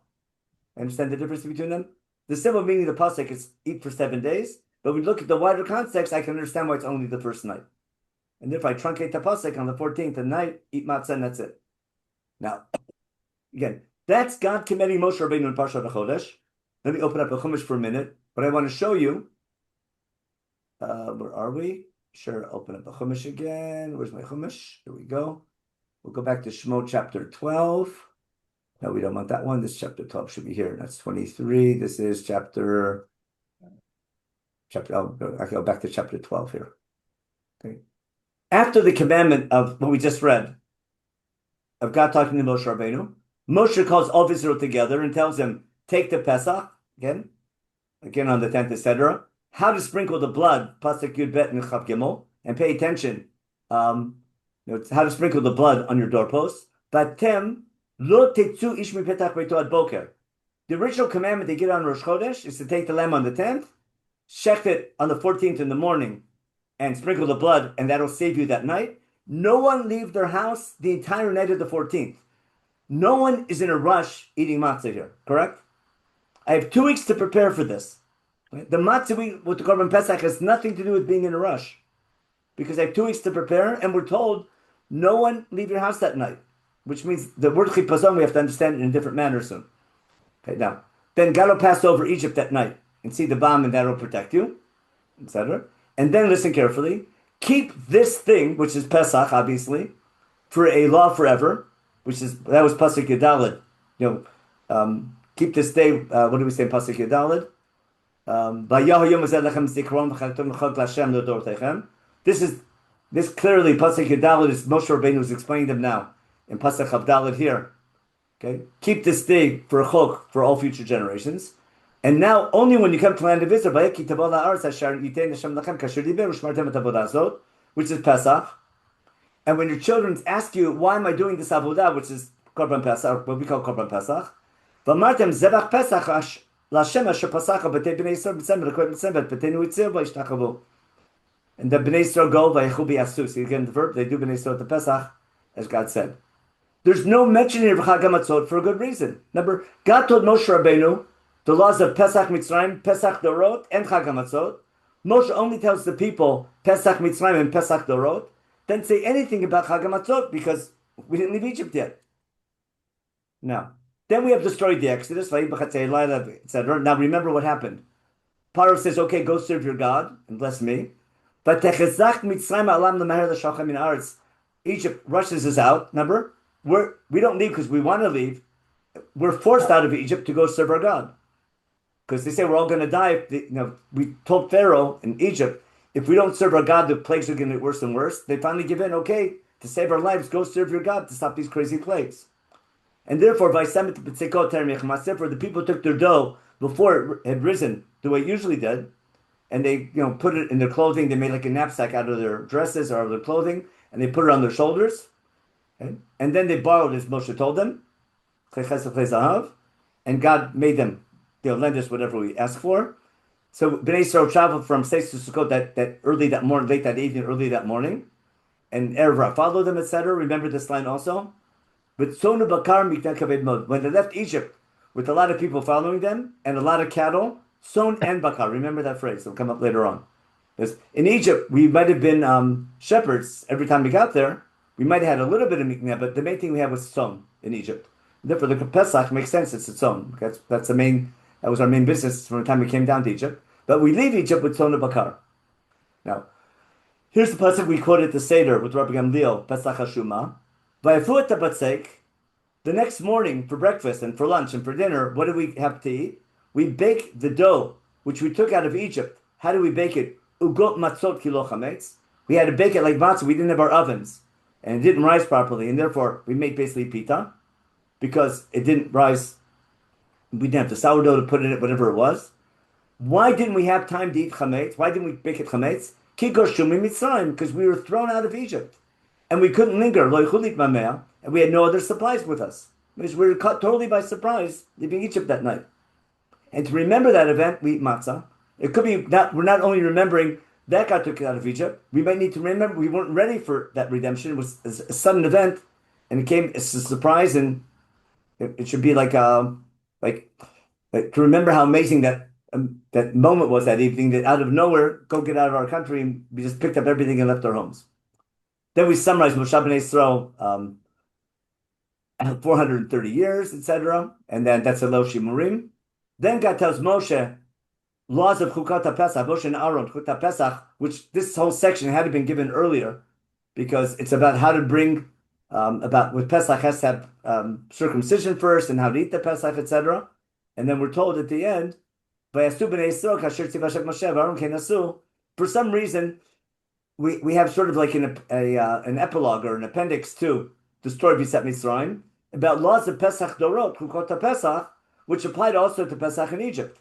Understand the difference between them? The simple meaning of the pasuk is eat for 7 days, but when we look at the wider context, I can understand why it's only the first night. And if I truncate the pasuk on the 14th at night, eat matzah, and that's it. Now, again, that's God commending Moshe Rabbeinu in Parshat HaChodesh. Let me open up the Chumash for a minute. But I want to show you, where are we? Sure, open up the Chumash again. Where's my Chumash? Here we go. We'll go back to Shemot chapter 12. No, we don't want that one. This chapter 12 should be here. That's 23. This is chapter. I can go back to chapter 12 here. Okay. After the commandment of what we just read, of God talking to Moshe Rabbeinu, Moshe calls all of Israel together and tells them, take the Pesach, again on the 10th, etc., how to sprinkle the blood, Pasuk Yud Bet and Chav Gimel, and pay attention, how to sprinkle the blood on your doorposts. Batem lo tetzu ish mipetach beito ad boker. The original commandment they get on Rosh Chodesh is to take the lamb on the 10th, shecht it on the 14th in the morning, and sprinkle the blood, and that'll save you that night. No one leave their house the entire night of the 14th. No one is in a rush eating matzah here, correct? I have 2 weeks to prepare for this. The matzah with the Korban Pesach has nothing to do with being in a rush, because I have 2 weeks to prepare, and we're told no one leave your house that night, which means the word chipazon we have to understand it in a different manner soon. Okay, now, then God will pass over Egypt that night and see the bomb, and that will protect you, etc. And then listen carefully. Keep this thing, which is Pesach, obviously, for a law forever, that was Pasuk Yudalid. Keep this day. What do we say in Pasuk Yudalid? This clearly Pasuk Yudalid is Moshe Rabbeinu is explaining them now in Pasuk Chavdalid here. Okay, keep this day for a chok for all future generations. And now, only when you come to the land of Israel, which is Pesach, and when your children ask you, why am I doing this avodah, which is Korban Pesach, what we call Korban Pesach, L'Hashem asher pasacha b'tei b'nei Yisrael b'tzemah l'kohen b'tzemah b'tei nuitzir v'yishtachavu. And the b'nei Yisrael go v'yechu b'yasu. So again, the verb, they do b'nei Yisrael to Pesach, as God said. There's no mention of Chag HaMatzot for a good reason. Remember, God told Moshe Rabbeinu the laws of Pesach Mitzrayim, Pesach Dorot, and Chag HaMatzot. Moshe only tells the people Pesach Mitzrayim and Pesach Dorot. Didn't say anything about Chag HaMatzot because we didn't leave Egypt yet. Now, then we have destroyed the Exodus, etc. Now remember what happened. Paro says, okay, go serve your God and bless me. But Egypt rushes us out. Remember, we don't leave because we want to leave. We're forced out of Egypt to go serve our God. Because they say we're all going to die. We told Pharaoh in Egypt, if we don't serve our God, the plagues are going to get worse and worse. They finally give in, okay, to save our lives, go serve your God to stop these crazy plagues. And therefore, the people took their dough before it had risen the way it usually did, and they put it in their clothing. They made like a knapsack out of their dresses or their clothing, and they put it on their shoulders. Okay? And then they borrowed, as Moshe told them, and God made them lend us whatever we ask for. So Bnei Yisrael traveled from Seis to Sukkot that early that morning, late that evening, early that morning, and Erev followed them, etc. Remember this line also. But Sonu Bakar Mikdeh Kaved Mod, when they left Egypt with a lot of people following them and a lot of cattle, Son and Bakar. Remember that phrase. It'll come up later on. Because in Egypt, we might have been shepherds every time we got there. We might have had a little bit of Mikdeh, but the main thing we had was Son in Egypt. Therefore, the Pesach makes sense. It's its own. That's the main. That was our main business from the time we came down to Egypt. But we leave Egypt with Son and Bakar. Now, here's the pasuk we quoted the Seder with Rabbi Gamliel, Pesach Hashuma. The next morning for breakfast and for lunch and for dinner, what do we have to eat? We bake the dough, which we took out of Egypt. How do we bake it? Ugot matzot kilo chametz. We had to bake it like matzah. We didn't have our ovens, and it didn't rise properly, and therefore we made basically pita because it didn't rise. We didn't have the sourdough to put in it, whatever it was. Why didn't we have time to eat chametz? Why didn't we bake it chametz? Because we were thrown out of Egypt. And we couldn't linger, and we had no other supplies with us. Because we were caught totally by surprise leaving Egypt that night. And to remember that event, we eat matzah. It could be that we're not only remembering that God took us out of Egypt, we might need to remember we weren't ready for that redemption. It was a sudden event, and it came as a surprise, and it should be like to remember how amazing that moment was that evening, that out of nowhere, go get out of our country, and we just picked up everything and left our homes. Then we summarize Moshe B'nai Yisrael, 430 years, etc. And then that's a Lo Shimurim. Then God tells Moshe laws of Chukat HaPesach, Moshe and Aaron, Chukat HaPesach, which this whole section had been given earlier because it's about how to bring, with Pesach has to have circumcision first and how to eat the Pesach, etc. And then we're told at the end, Vayasu B'nai Yisrael kasher tziv Hashem Moshe v'Aaron kenasu. For some reason, we have sort of like an epilogue or an appendix to the story of Yetziat Mitzrayim about laws of Pesach Dorot, Chukot Pesach, which applied also to Pesach in Egypt.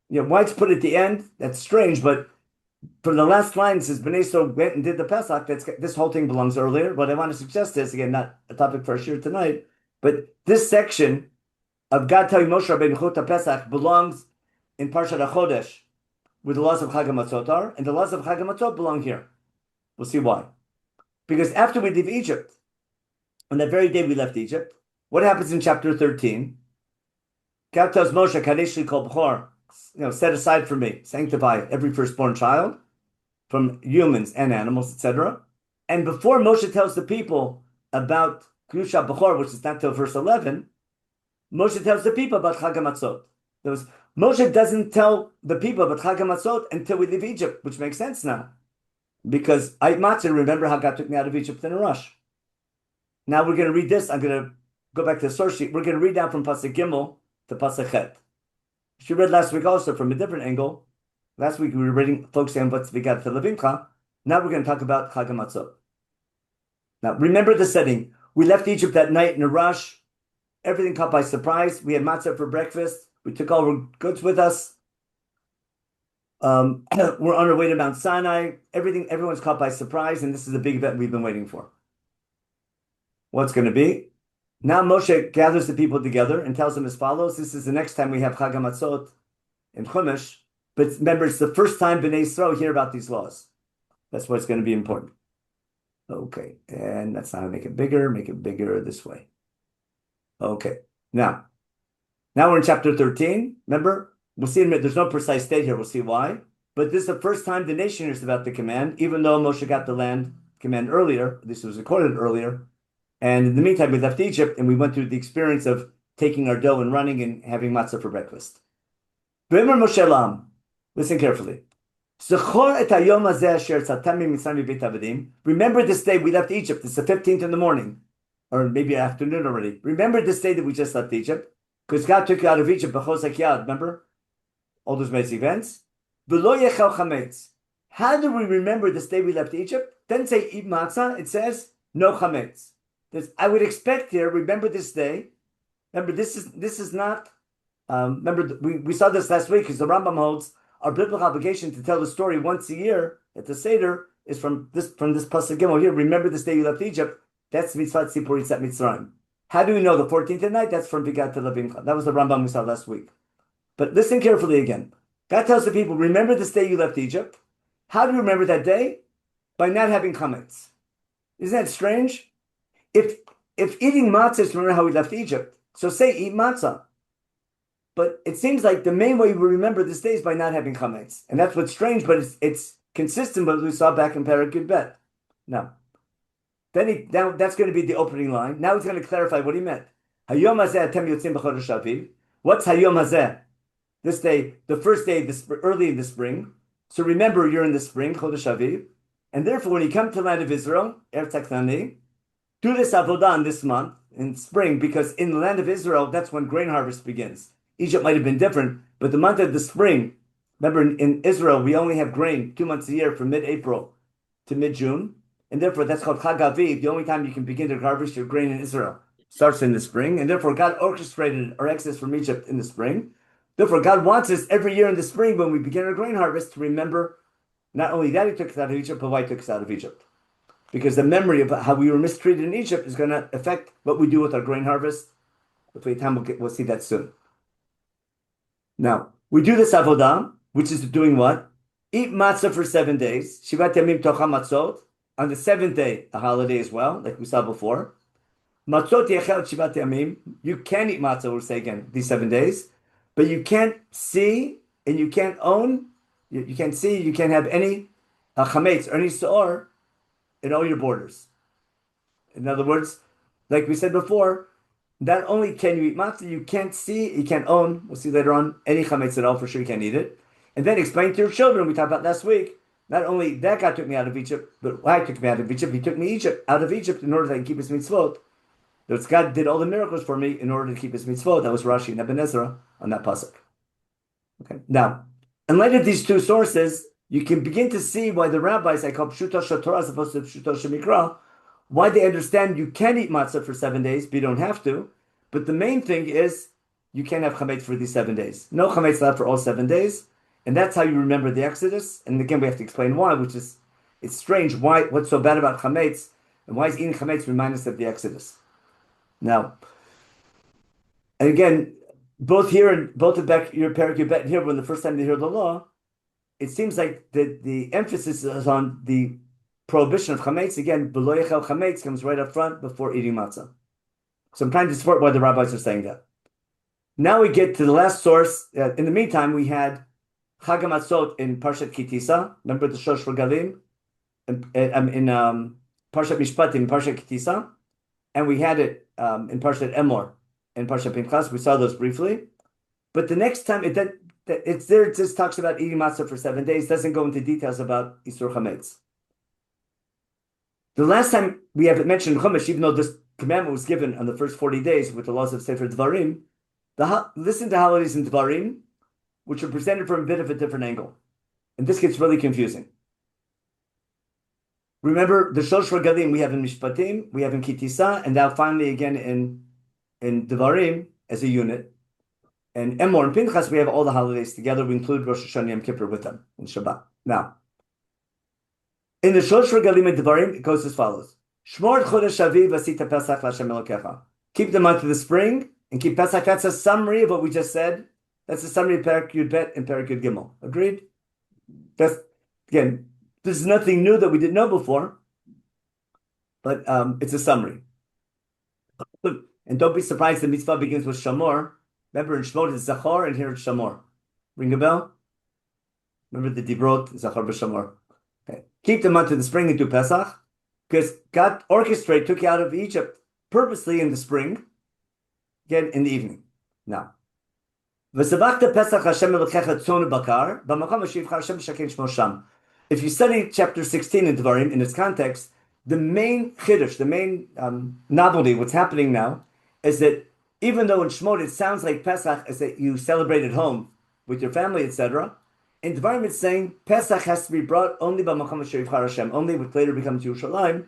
Why it's put at the end, that's strange, but for the last line, it says, Bnei Yisrael went and did the Pesach. This whole thing belongs earlier, but I want to suggest this, again, not a topic for our shir tonight, but this section of God telling Moshe Rabbeinu Chukot Pesach belongs in Parshat HaChodesh, where the laws of Chag HaMatzot are, and the laws of Chag HaMatzot belong here. We'll see why. Because after we leave Egypt, on that very day we left Egypt, what happens in chapter 13? God tells Moshe, Kadesh li kol b'chor, set aside for me, sanctify every firstborn child from humans and animals, etc. And before Moshe tells the people about Kedusha B'chor, which is not till verse 11, Moshe tells the people about Chag HaMatzot. Moshe doesn't tell the people about Chag HaMatzot until we leave Egypt, which makes sense now. Because I eat matzah, remember how God took me out of Egypt in a rush. Now we're going to read this. I'm going to go back to the source sheet. We're going to read down from Pasuk Gimel to Pasuk Chet. She read last week also from a different angle. Last week we were reading, focusing on what's Vigat Levincha. Now we're going to talk about Chag HaMatzot. Now remember the setting. We left Egypt that night in a rush. Everything caught by surprise. We had matzah for breakfast. We took all our goods with us. We're on our way to Mount Sinai. Everyone's caught by surprise, and this is a big event we've been waiting for. What's going to be? Now Moshe gathers the people together and tells them as follows. This is the next time we have Chag HaMatzot in Chumash. But remember, it's the first time Bnei Yisrael hear about these laws. That's what's going to be important. Okay, and that's how to make it bigger this way. Okay, now we're in chapter 13. Remember, we'll see in a minute, there's no precise date here, we'll see why. But this is the first time the nation hears about the command, even though Moshe got the land command earlier, this was recorded earlier. And in the meantime, we left Egypt and we went through the experience of taking our dough and running and having matzah for breakfast. Listen carefully. Remember this day we left Egypt. It's the 15th in the morning, or maybe afternoon already. Remember this day that we just left Egypt, because God took you out of Egypt. Remember all those amazing events. How do we remember this day we left Egypt? Doesn't say eat matzah. It says no chametz. I would expect here. Remember this day. Remember this is not. Remember we saw this last week because the Rambam holds. Our biblical obligation to tell the story once a year at the Seder is from this pasuk Gimel here. Remember this day you left Egypt. That's Mitzvah Tzipor Yitzat Mitzrayim. How do we know the 14th at night? That's from Bigat Telabimcha. That was the Rambam we saw last week. But listen carefully again. God tells the people, remember this day you left Egypt. How do you remember that day? By not having chametz. Isn't that strange? If eating matzah is to remember how we left Egypt, so say eat matzah. But it seems like the main way we remember this day is by not having chametz. And that's what's strange, but it's consistent with what we saw back in Perek Yud Bet. Now that's going to be the opening line. Now he's going to clarify what he meant. Hayom hazeh atem yotzim b'chodesh aviv. What's Hayom hazeh? This day, the first day, early in the spring. So remember, you're in the spring, Chodesh Aviv. And therefore, when you come to the land of Israel, Eretz Knani, do this avodah this month, in spring, because in the land of Israel, that's when grain harvest begins. Egypt might have been different, but the month of the spring, remember in Israel, we only have grain 2 months a year from mid-April to mid-June. And therefore, that's called Chag Aviv. The only time you can begin to harvest your grain in Israel starts in the spring. And therefore, God orchestrated our exodus from Egypt in the spring. Therefore, God wants us every year in the spring when we begin our grain harvest to remember not only that He took us out of Egypt, but why He took us out of Egypt. Because the memory of how we were mistreated in Egypt is going to affect what we do with our grain harvest. We'll see that soon. Now, we do this avodah, which is doing what? Eat matzah for 7 days. Shivat yamim tocha matzot. On the 7th day, a holiday as well, like we saw before. Matzot yechel shivat yamim. You can eat matzah, we'll say again, these 7 days. But you can't see and you can't own, you can't see, you can't have any chametz or any so'or in all your borders. In other words, like we said before, not only can you eat matzah, you can't see, you can't own, we'll see later on, any chametz at all, for sure you can't eat it. And then explain to your children, we talked about last week, not only that God took me out of Egypt, but why He took me out of Egypt, He took me out of Egypt in order that I can keep His mitzvot. God did all the miracles for me in order to keep His mitzvot. That was Rashi and Ibn Ezra on that pasuk. Okay. Now, in light of these two sources, you can begin to see why the rabbis, I call Pshuto Shatorah as opposed to Pshuto Shemikra, why they understand you can eat matzah for 7 days, but you don't have to. But the main thing is you can't have chametz for these 7 days. No chametz allowed for all 7 days, and that's how you remember the Exodus. And again, we have to explain why, which is it's strange. Why? What's so bad about chametz, and why is eating chametz remind us of the Exodus? Now, and again, both here and both back your Perek Yud Bet here, when the first time they hear the law, it seems like the emphasis is on the prohibition of chametz. Again, b'lo yechel chametz comes right up front before eating matzah. So I'm trying to support why the rabbis are saying that. Now we get to the last source. In the meantime, we had Chag HaMatzot in Parshat Kitisa. Remember the Shosh Regalim in Parshat Mishpatim, Parshat Kitisa, and we had it in Parshat Emor and Parshat Pinchas. We saw those briefly, but the next time it's there. It just talks about eating matzah for 7 days. Doesn't go into details about Isur Chametz. The last time we have it mentioned in Chumash, even though this commandment was given on the first 40 days with the laws of Sefer Dvarim, listen to holidays in Dvarim, which are presented from a bit of a different angle. And this gets really confusing. Remember, the Shosh Regalim we have in Mishpatim, we have in Kitisa, and now finally again in Dvarim as a unit. And Emor and Pinchas, we have all the holidays together. We include Rosh Hashanah Yom Kippur with them in Shabbat. Now, in the Shosh Regalim and Dvarim, it goes as follows. Shmor chodesh aviv asita pesach l'Hashem Elokecha. keep the month of the spring, and keep Pesach. That's a summary of what we just said. That's a summary of Perek Yud Bet and Perek Yud Gimel. Agreed? That's, again, this is nothing new that we didn't know before, but it's a summary. And don't be surprised the mitzvah begins with Shamor. Remember in Shemot it's Zachor, and here it's Shamor. Ring a bell? Remember the Dibrot, Zachor b'Shamor. Okay. Keep the month of the spring and do Pesach, because God took you out of Egypt purposely in the spring, again in the evening. Now, V'savachta Pesach Hashem Elokecha tzon bakar b'makom asher yivchar Hashem shaken shmo sham. If you study chapter 16 in Devarim in its context, the main chiddush, the main novelty, what's happening now, is that even though in Shemot it sounds like Pesach is that you celebrate at home with your family, etc., in Devarim it's saying Pesach has to be brought only b'makom asher yivchar Hashem, only what later becomes Yerushalayim,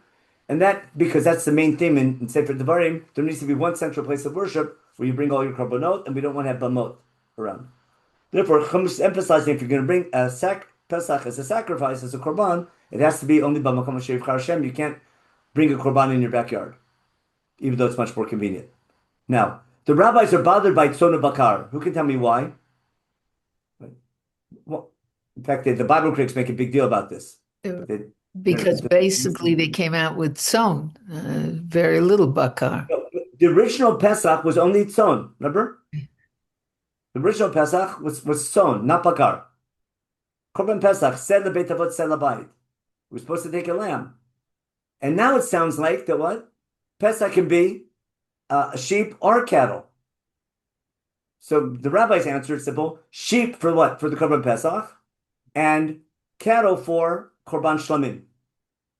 and that because that's the main theme in Sefer Devarim. There needs to be one central place of worship where you bring all your korbanot, and we don't want to have bamot around. Therefore, Chumash is emphasizing if you're going to bring a Pesach as a sacrifice, as a korban, it has to be only b'makom asher yivchar Hashem. You can't bring a korban in your backyard, even though it's much more convenient. Now, the rabbis are bothered by tzona bakar. Who can tell me why? Well, in fact, the Bible critics make a big deal about this.
Because basically they came out with tzon, very little bakar.
The original Pesach was only tzon, remember? The original Pesach was tzon, not bakar. Korban Pesach, sed lebeit avot, sed labayit. We're supposed to take a lamb. And now it sounds like that what? Pesach can be a sheep or cattle. So the rabbis answer is simple. Sheep for what? For the Korban Pesach. And cattle for Korban Shlamim.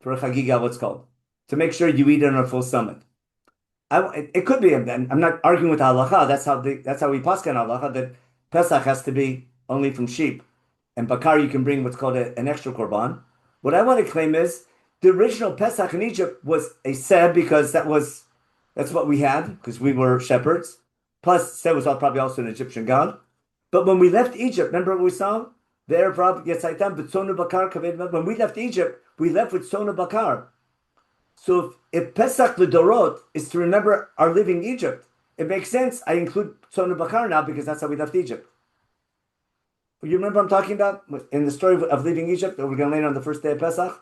For a Chagiga, what's called. To make sure you eat it on a full stomach. It could be, I'm not arguing with halacha. That's how we paskin halacha, that Pesach has to be only from sheep. And bakar, you can bring what's called an extra korban. What I want to claim is the original Pesach in Egypt was a seb because that's what we had because we were shepherds. Plus, seb was probably also an Egyptian god. But when we left Egypt, remember what we saw? There, when we left Egypt, we left with Sona Bakar. So if Pesach L'Dorot is to remember our living Egypt, it makes sense. I include Sona Bakar now because that's how we left Egypt. You remember I'm talking about in the story of leaving Egypt that we're going to land on the first day of Pesach?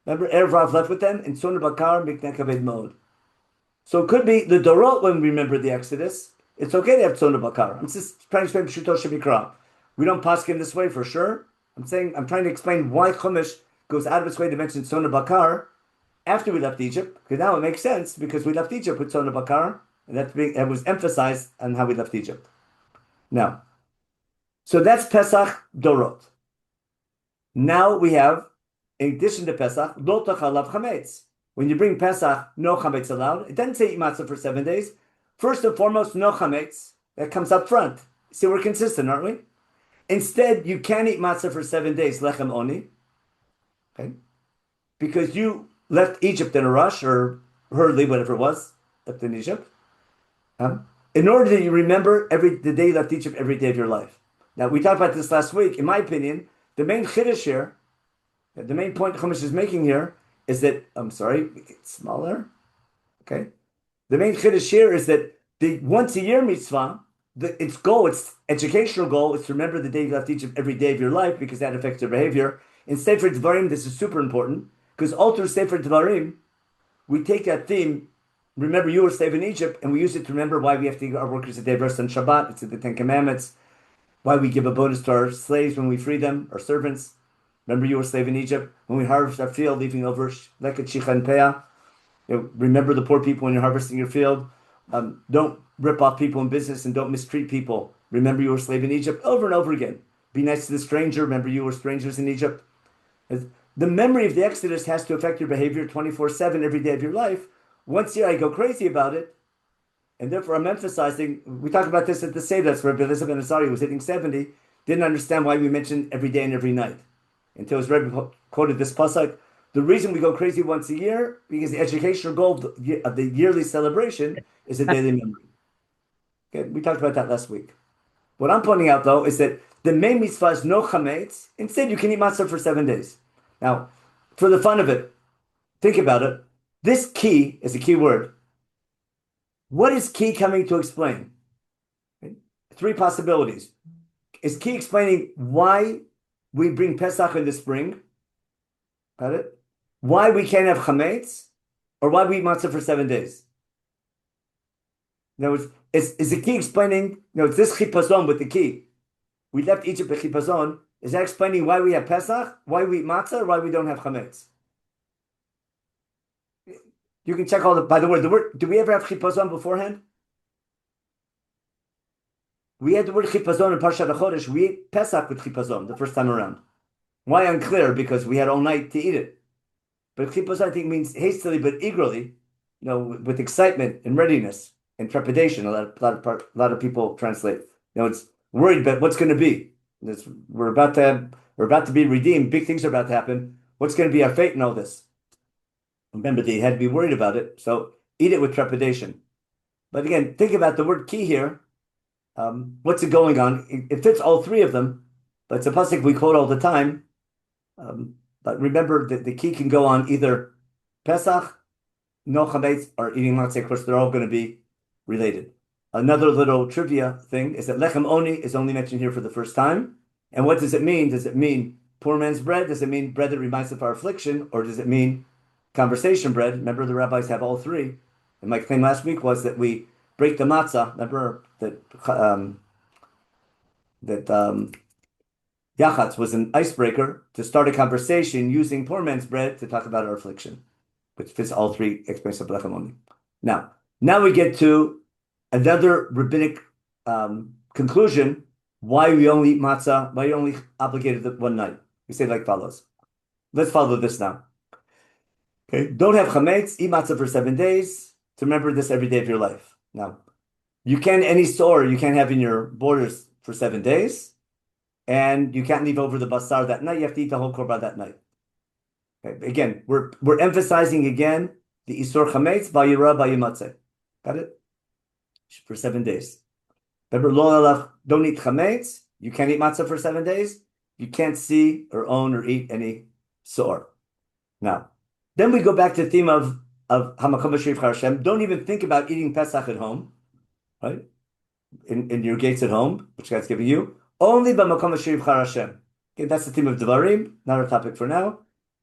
Remember, Erev Rav left with them in Sona Bakar Mikneh Kaved Mod. So it could be the Dorot when we remember the Exodus. It's okay to have Sona Bakar. I'm just trying to explain Pshuto Shemikra. We don't paskin this way for sure. I'm trying to explain why Chumash goes out of its way to mention Sona Bakar after we left Egypt. Because now it makes sense because we left Egypt with Sona Bakar, and that was emphasized on how we left Egypt. Now, so that's Pesach Dorot. Now we have, in addition to Pesach, Lo Tachalav Chametz. When you bring Pesach, no Chametz allowed. It doesn't say eat matzah for 7 days. First and foremost, no Chametz. That comes up front. See, we're consistent, aren't we? Instead, you can eat matzah for 7 days, lechem oni, okay? Because you left Egypt in a rush, or hurriedly, whatever it was, left in Egypt. In order that you remember the day you left Egypt every day of your life. Now, we talked about this last week. In my opinion, the main chiddush here, the main point Chumash is making here, is that, make it smaller, okay? The main chiddush here is that the once-a-year mitzvah, its educational goal is to remember the day you left Egypt every day of your life because that affects your behavior. In Sefer Devarim, this is super important because all through Sefer Devarim, we take that theme, remember you were a slave in Egypt, and we use it to remember why we have to give our workers a day of rest on Shabbat. It's in the Ten Commandments. Why we give a bonus to our slaves when we free them, our servants. Remember you were a slave in Egypt. When we harvest our field, leaving over Leket Shicha and Peah. Remember the poor people when you're harvesting your field. Don't rip off people in business and don't mistreat people. Remember you were a slave in Egypt over and over again. Be nice to the stranger. Remember you were strangers in Egypt. The memory of the Exodus has to affect your behavior 24/7 every day of your life. Once a year I go crazy about it. And therefore I'm emphasizing, we talked about this at the Seder, Rabbi Elizabeth Nazari was hitting 70, didn't understand why we mentioned every day and every night. Until his Rabbi quoted this pasuk. The reason we go crazy once a year, because the educational goal of the yearly celebration is a daily memory. Okay, we talked about that last week. What I'm pointing out, though, is that the main mitzvah is no chametz. Instead, you can eat matzah for 7 days. Now, for the fun of it, think about it. This key is a key word. What is Key coming to explain? Okay. Three possibilities. Is Key explaining why we bring Pesach in the spring? Got it? Why we can't have chametz, or why we eat matzah for 7 days? In other words, is the Key explaining? No, it's this chipazon with the Key. We left Egypt with chipazon. Is that explaining why we have Pesach, why we eat matzah, or why we don't have chametz? You can check all the. By the word. Do we ever have chipazon beforehand? We had the word chipazon in Parshat HaChodesh. We ate Pesach with chipazon the first time around. Why? Unclear, because we had all night to eat it. But chipazon, I think, means hastily but eagerly, with excitement and readiness and trepidation. A lot of people translate. It's worried about what's going to be. We're about to be redeemed. Big things are about to happen. What's going to be our fate in all this? Remember, they had to be worried about it. So eat it with trepidation. But again, think about the word key here. What's it going on? It fits all three of them, but it's a pasuk we quote all the time. But remember that the key can go on either Pesach, no chametz, or eating matzah. Of course, they're all going to be related. Another little trivia thing is that lechem oni is only mentioned here for the first time. And what does it mean? Does it mean poor man's bread? Does it mean bread that reminds us of our affliction? Or does it mean conversation bread? Remember, the rabbis have all three. And my claim last week was that we break the matzah. Remember that yachatz was an icebreaker to start a conversation using poor man's bread to talk about our affliction, which fits all three explanations of lechem oni. Now we get to another rabbinic conclusion, why we only eat matzah, why you only obligated one night. We say like follows. Let's follow this now. Okay, don't have chametz, eat matzah for 7 days. To remember this every day of your life. Now, any store you can't have in your borders for 7 days, and you can't leave over the basar that night. You have to eat the whole korban that night. Okay, again, we're emphasizing again the isur chametz vayira vayimatzeh. Got it? For 7 days. Remember, lo alach, don't eat chametz. You can't eat matzah for 7 days. You can't see or own or eat any sore. Now, then we go back to the theme of Hamakom Asher Yivchar Hashem. Don't even think about eating Pesach at home, right? In your gates at home, which God's giving you. Only B'Makom Asher Yivchar Hashem. Okay, that's the theme of Devarim, not our topic for now.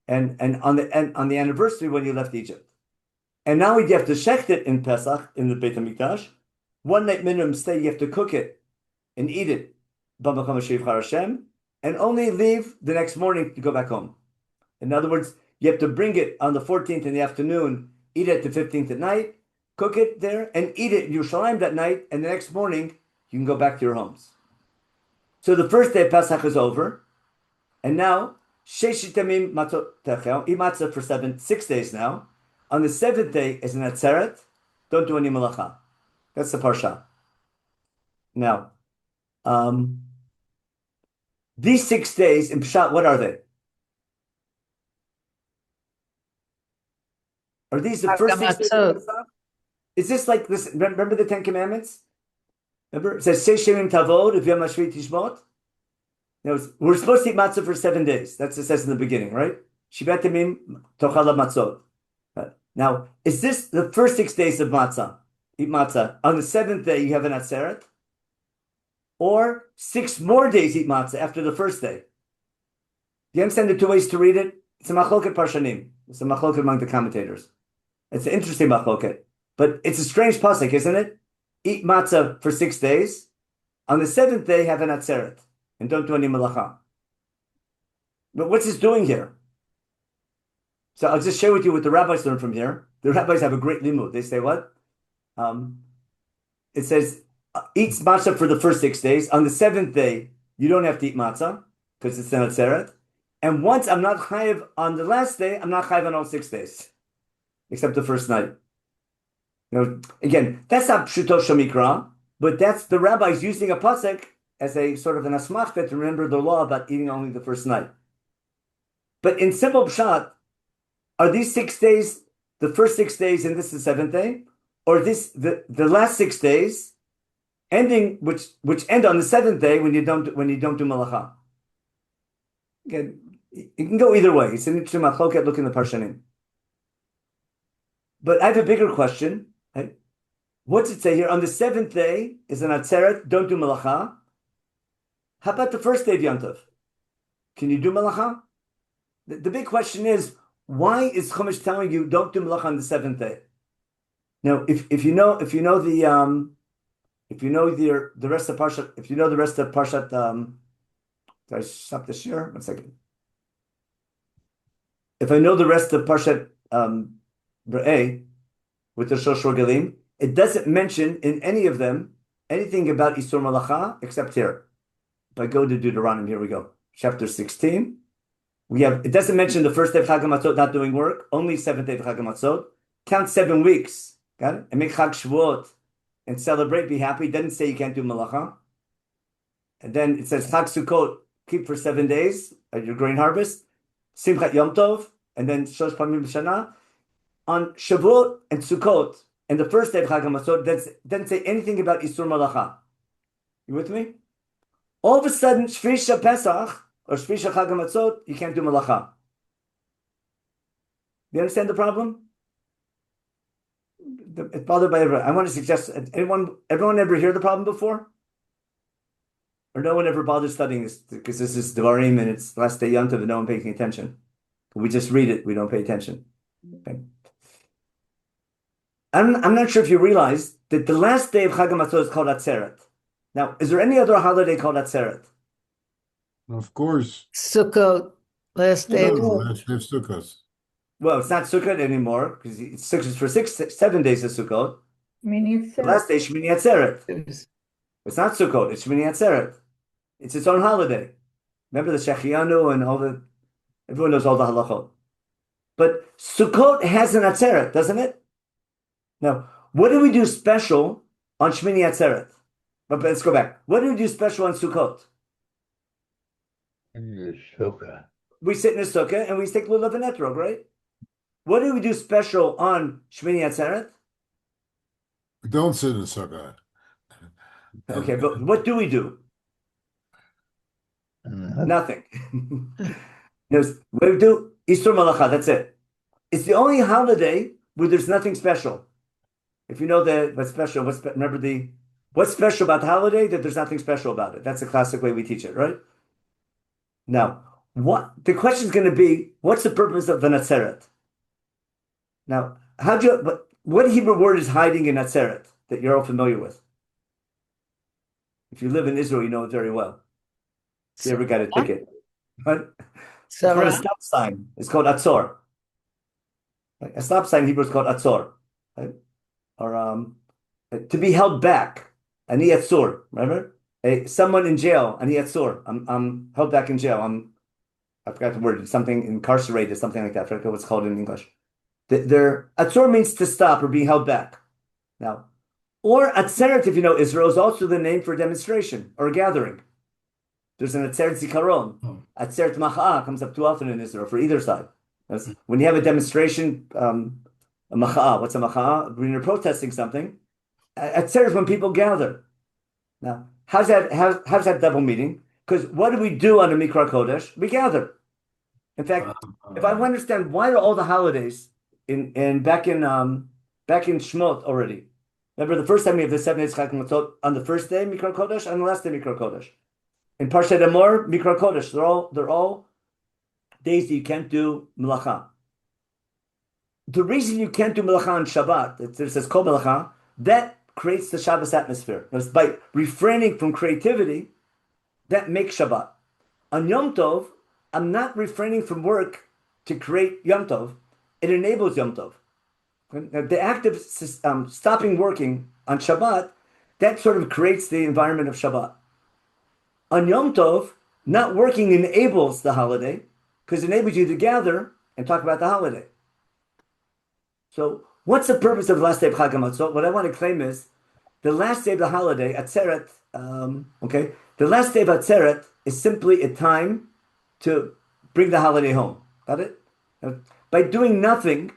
And on the anniversary when you left Egypt. And now you have to shecht it in Pesach, in the Beit HaMikdash. 1 night minimum stay, you have to cook it and eat it, B'Makom Asher Yivchar Hashem, and only leave the next morning to go back home. In other words, you have to bring it on the 14th in the afternoon, eat it the 15th at night, cook it there, and eat it in Yerushalayim that night, and the next morning, you can go back to your homes. So the first day of Pesach is over, and now, Sheish Tamim Matzot Techel, eat matzah for 6 days now. On the 7th day is an atzeret, don't do any malacha. That's the parsha. Now, these 6 days in Pshat, what are they? Are these the first 6 days of Pesach? Is this like this? Remember the 10 Commandments? Remember? It says, Sheish Yemim Tavod, if Yom HaShvi Tishmot. We're supposed to eat matzah for 7 days. That's what it says in the beginning, right? Shivat Yemim Tochal Matzot. Now, is this the first 6 days of matzah? Eat matzah. On the 7th day, you have an atzeret? Or 6 more days eat matzah after the first day? Do you understand the 2 ways to read it? It's a machloket parshanim. It's a machloket among the commentators. It's an interesting machloket. But it's a strange pasuk, isn't it? Eat matzah for 6 days. On the 7th day, have an atzeret. And don't do any malacha. But what's this doing here? So I'll just share with you what the rabbis learn from here. The rabbis have a great limud. They say what? It says, eat matzah for the first 6 days. On the 7th day, you don't have to eat matzah because it's an atzeret. And once I'm not chayiv on the last day, I'm not chayiv on all 6 days, except the first night. Again, that's not pshuto shamikra, but that's the rabbis using a pasuk as a sort of an asmachta to remember the law about eating only the first night. But in simple pshat, are these 6 days the first 6 days and this is the 7th day, or this the last 6 days, ending which end on the 7th day when you don't do malacha? Again, it can go either way. It's an interesting machloket. Look in the parshanim. But I have a bigger question. Right? What's it say here? On the seventh day is an atzeret, don't do malacha. How about the first day of Yom Tov? Can you do malacha? The big question is, why is Chumash telling you don't do malacha on the seventh day? Now, if you know the rest of Parshat, if you know the rest of Parshat, did I stop this year? 1 second. If I know the rest of Parshat Re'eh with the Shosh Regalim, it doesn't mention in any of them anything about Isur Malacha except here. If I go to Deuteronomy, here we go, chapter 16. It doesn't mention the first day of Chag HaMatzot not doing work, only seventh day of Chag HaMatzot. Count 7 weeks, got it? And make Chag Shavuot and celebrate, be happy. It doesn't say you can't do Malacha. And then it says Chag Sukkot, keep for 7 days at your grain harvest. Simchat Yom Tov, and then Shosh Pamim B'Shana. On Shavuot and Sukkot, and the first day of Chag HaMatzot, doesn't say anything about Isur Malacha. You with me? All of a sudden, Shvisha Pesach, or Shvisha Chag HaMatzot, you can't do Malacha. Do you understand the problem? It's bothered by everyone. I want to suggest, everyone ever hear the problem before? Or no one ever bothers studying this, because this is Devarim, and it's last day Yom Tov, and no one paying attention. We just read it, we don't pay attention. Okay. I'm not sure if you realize that the last day of Chag HaMatzot is called Atzeret. Now, is there any other holiday called Atzeret?
Of course.
Sukkot, last day.
Last day of Sukkot.
Well, it's not Sukkot anymore, because it's 7 days of Sukkot. The last day, Shmini Atzeret. It's not Sukkot, it's Shmini Atzeret. It's its own holiday. Remember the Shechianu and everyone knows all the halachot. But Sukkot has an Atzeret, doesn't it? Now, what do we do special on Shmini Atzeret? But let's go back. What do we do special on Sukkot?
Sukkah.
We sit in a sukkah and we take lulav and etrog, right? What do we do special on Shmini Atzeret?
We don't sit in Sukkot.
Okay, but what do we do? Nothing. What do we do? Isur Malacha, that's it. It's the only holiday where there's nothing special. If you know what's special, what's special about the holiday? That there's nothing special about it. That's the classic way we teach it, right? Now, the question is going to be, what's the purpose of the Atzeret? Now, what Hebrew word is hiding in Atzeret that you're all familiar with? If you live in Israel, you know it very well. If you ever got a ticket, right? It's called a stop sign. It's called Atzor. Right? A stop sign in Hebrew is called Atzor. Right? Or to be held back, ani atzur. Remember, someone in jail, ani atzur. I'm held back in jail. I forgot the word. Something incarcerated, something like that. I forget what's called in English. Atzur means to stop or be held back. Now, or atzeret, if you know Israel, is also the name for a demonstration or a gathering. There's an atzeret zikaron. Atzeret macha'ah comes up too often in Israel for either side. When you have a demonstration. A macha'ah. What's a macha'ah? When you're protesting something, atzeret is when people gather. Now, how's that double meaning? Because what do we do on a Mikra Kodesh? We gather. In fact, if I understand why are all the holidays back in Shmot already? Remember the first time we have the 7 days Chag HaMatzot on the first day Mikra Kodesh and the last day Mikra Kodesh. In Parshat Emor, Mikra Kodesh. They're all days that you can't do melacha. The reason you can't do melacha on Shabbat, it says kol melacha, that creates the Shabbos atmosphere. By refraining from creativity, that makes Shabbat. On Yom Tov, I'm not refraining from work to create Yom Tov. It enables Yom Tov. The act of stopping working on Shabbat, that sort of creates the environment of Shabbat. On Yom Tov, not working enables the holiday, because it enables you to gather and talk about the holiday. So what's the purpose of the last day of Chag HaMatzot? What I want to claim is the last day of the holiday, Atzeret, the last day of Atzeret is simply a time to bring the holiday home. Got it? By doing nothing,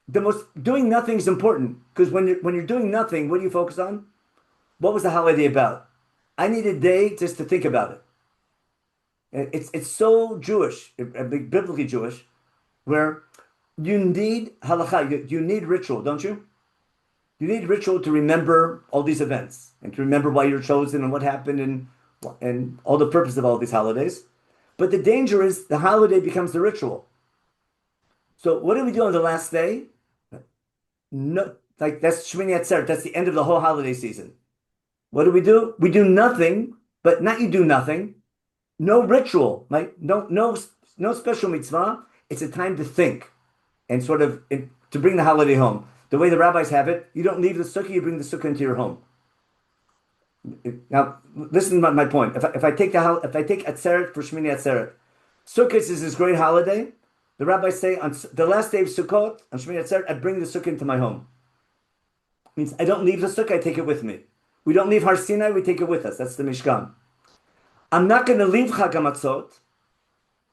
doing nothing is important, because when you're doing nothing, what do you focus on? What was the holiday about? I need a day just to think about it. It's so Jewish, biblically Jewish, where you need halakha, you need ritual, don't you? You need ritual to remember all these events and to remember why you're chosen and what happened and all the purpose of all these holidays. But the danger is the holiday becomes the ritual. So what do we do on the last day? No, like that's Shmini Atzeret. That's the end of the whole holiday season. What do? We do nothing, but not you do nothing. No ritual, right? No special mitzvah. It's a time to think and sort of to bring the holiday home. The way the rabbis have it, you don't leave the sukkah, you bring the sukkah into your home. Now, listen to my point. If I take Atzeret for Shmini Atzeret, Sukkot is this great holiday. The rabbis say on the last day of Sukkot, on Shmini Atzeret, I bring the sukkah into my home. It means I don't leave the sukkah, I take it with me. We don't leave Har Sinai, we take it with us. That's the Mishkan. I'm not going to leave Chag HaMatzot.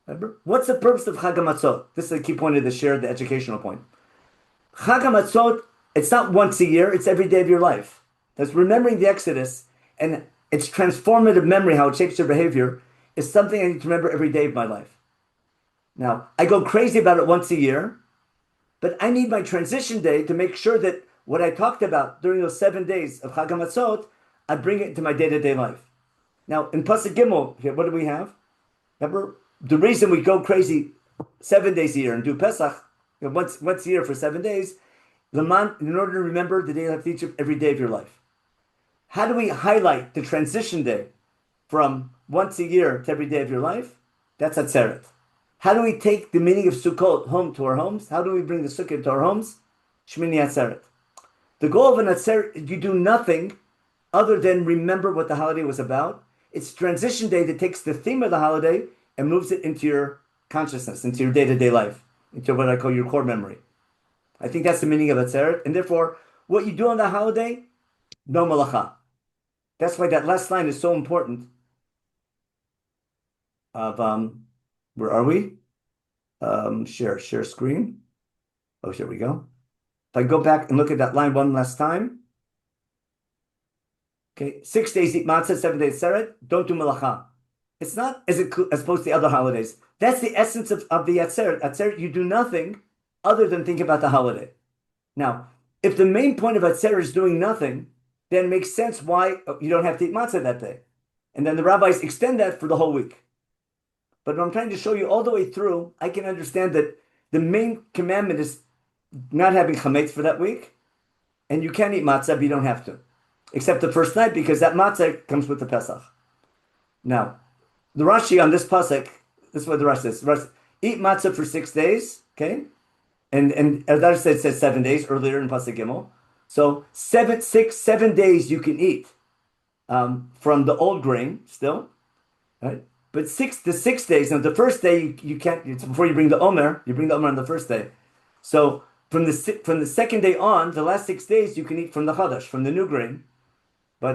Remember? What's the purpose of Chag HaMatzot? This is the key point of the share, the educational point. Chag HaMatzot, it's not once a year, it's every day of your life. That's remembering the Exodus, and its transformative memory, how it shapes your behavior, is something I need to remember every day of my life. Now, I go crazy about it once a year, but I need my transition day to make sure that what I talked about during those 7 days of Chag HaMatzot, I bring it into my day-to-day life. Now, in Pasuk Gimel, here, what do we have? Remember, the reason we go crazy 7 days a year and do Pesach, once a year for 7 days, in order to remember the day of Egypt every day of your life. How do we highlight the transition day from once a year to every day of your life? That's Atzeret. How do we take the meaning of Sukkot home to our homes? How do we bring the Sukkah into our homes? Shmini Atzeret. The goal of an Atzeret, you do nothing other than remember what the holiday was about. It's transition day that takes the theme of the holiday and moves it into your consciousness, into your day-to-day life, into what I call your core memory. I think that's the meaning of Atzeret. And therefore, what you do on the holiday, no malacha. That's why that last line is so important. Where are we? Share screen. Oh, here we go. If I go back and look at that line one last time. Okay, 6 days eat matzah, 7 days Atzeret. Don't do malacha. It's not as opposed to the other holidays. That's the essence of the Atzeret. Atzeret, you do nothing other than think about the holiday. Now, if the main point of Atzeret is doing nothing, then it makes sense why you don't have to eat matzah that day. And then the rabbis extend that for the whole week. But what I'm trying to show you all the way through, I can understand that the main commandment is not having chametz for that week, and you can eat matzah, but you don't have to. Except the first night, because that matzah comes with the Pesach. Now, the Rashi on this pasuk, this is what the Rashi says. Eat matzah for 6 days, okay? And Eldar said 7 days earlier in Pasuk Gimel. So 7 days you can eat from the old grain still, right? But the 6 days, now the first day you can't, it's before you bring the Omer, you bring the Omer on the first day. So from the second day on, the last 6 days you can eat from the Chadash, from the new grain. But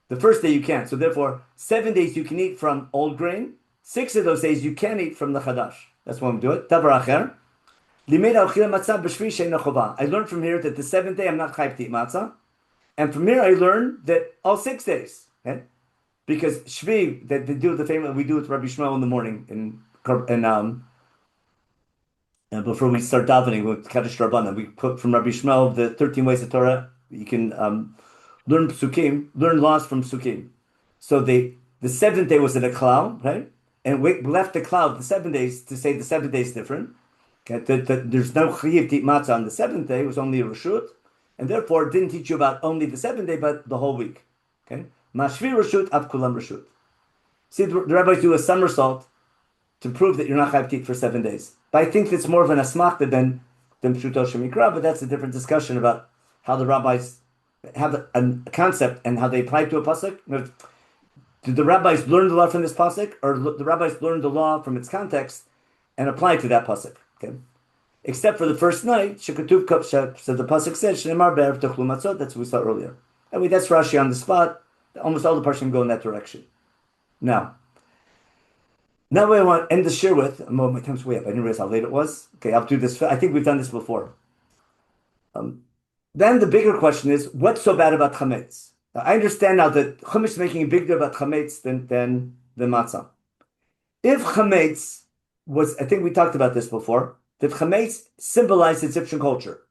the first day you can't. So therefore, 7 days you can eat from old grain. 6 of those days you can eat from the Chadash. That's why we do it. Davar acher. I learned from here that the 7th day I'm not chayv to eat matzah. And from here I learned that all 6 days. Okay? Because Shvi, that they do the famous, we do with Rabbi Shmuel in the morning, and before we start davening with Kaddish Rabbanan, we put from Rabbi Shmuel the 13 ways of Torah. You can learn psukim, learn laws from psukim. So the 7th day was in a cloud, right? And we left the cloud the 7 days to say the 7th day is different. Okay? There's no chiyuv to eat matzah on the 7th day. It was only a reshut, and therefore it didn't teach you about only the 7th day, but the whole week. Okay. Mashvi reshut av kulam reshut. See, the rabbis do a somersault to prove that you're not chayv to eat for 7 days. But I think it's more of an asmachta than pshuto shemikra. But that's a different discussion about how the rabbis have a concept and how they apply it to a pasuk. Did the rabbis learn the law from this pasuk, or the rabbis learned the law from its context and apply it to that pasuk? Okay. Except for the first night, shekatuv kapshep. So the pasuk said shneimar be'erev techlu matzot. That's what we saw earlier. I mean, that's Rashi on the spot. Almost all the parshim go in that direction. Now what I want to end the shir with, my time's way up. I didn't realize how late it was. Okay, I'll do this. I think we've done this before. Then the bigger question is, what's so bad about chametz? Now, I understand now that Chumash is making a bigger deal about chametz than matzah. If chametz was, I think we talked about this before, that chametz symbolized Egyptian culture.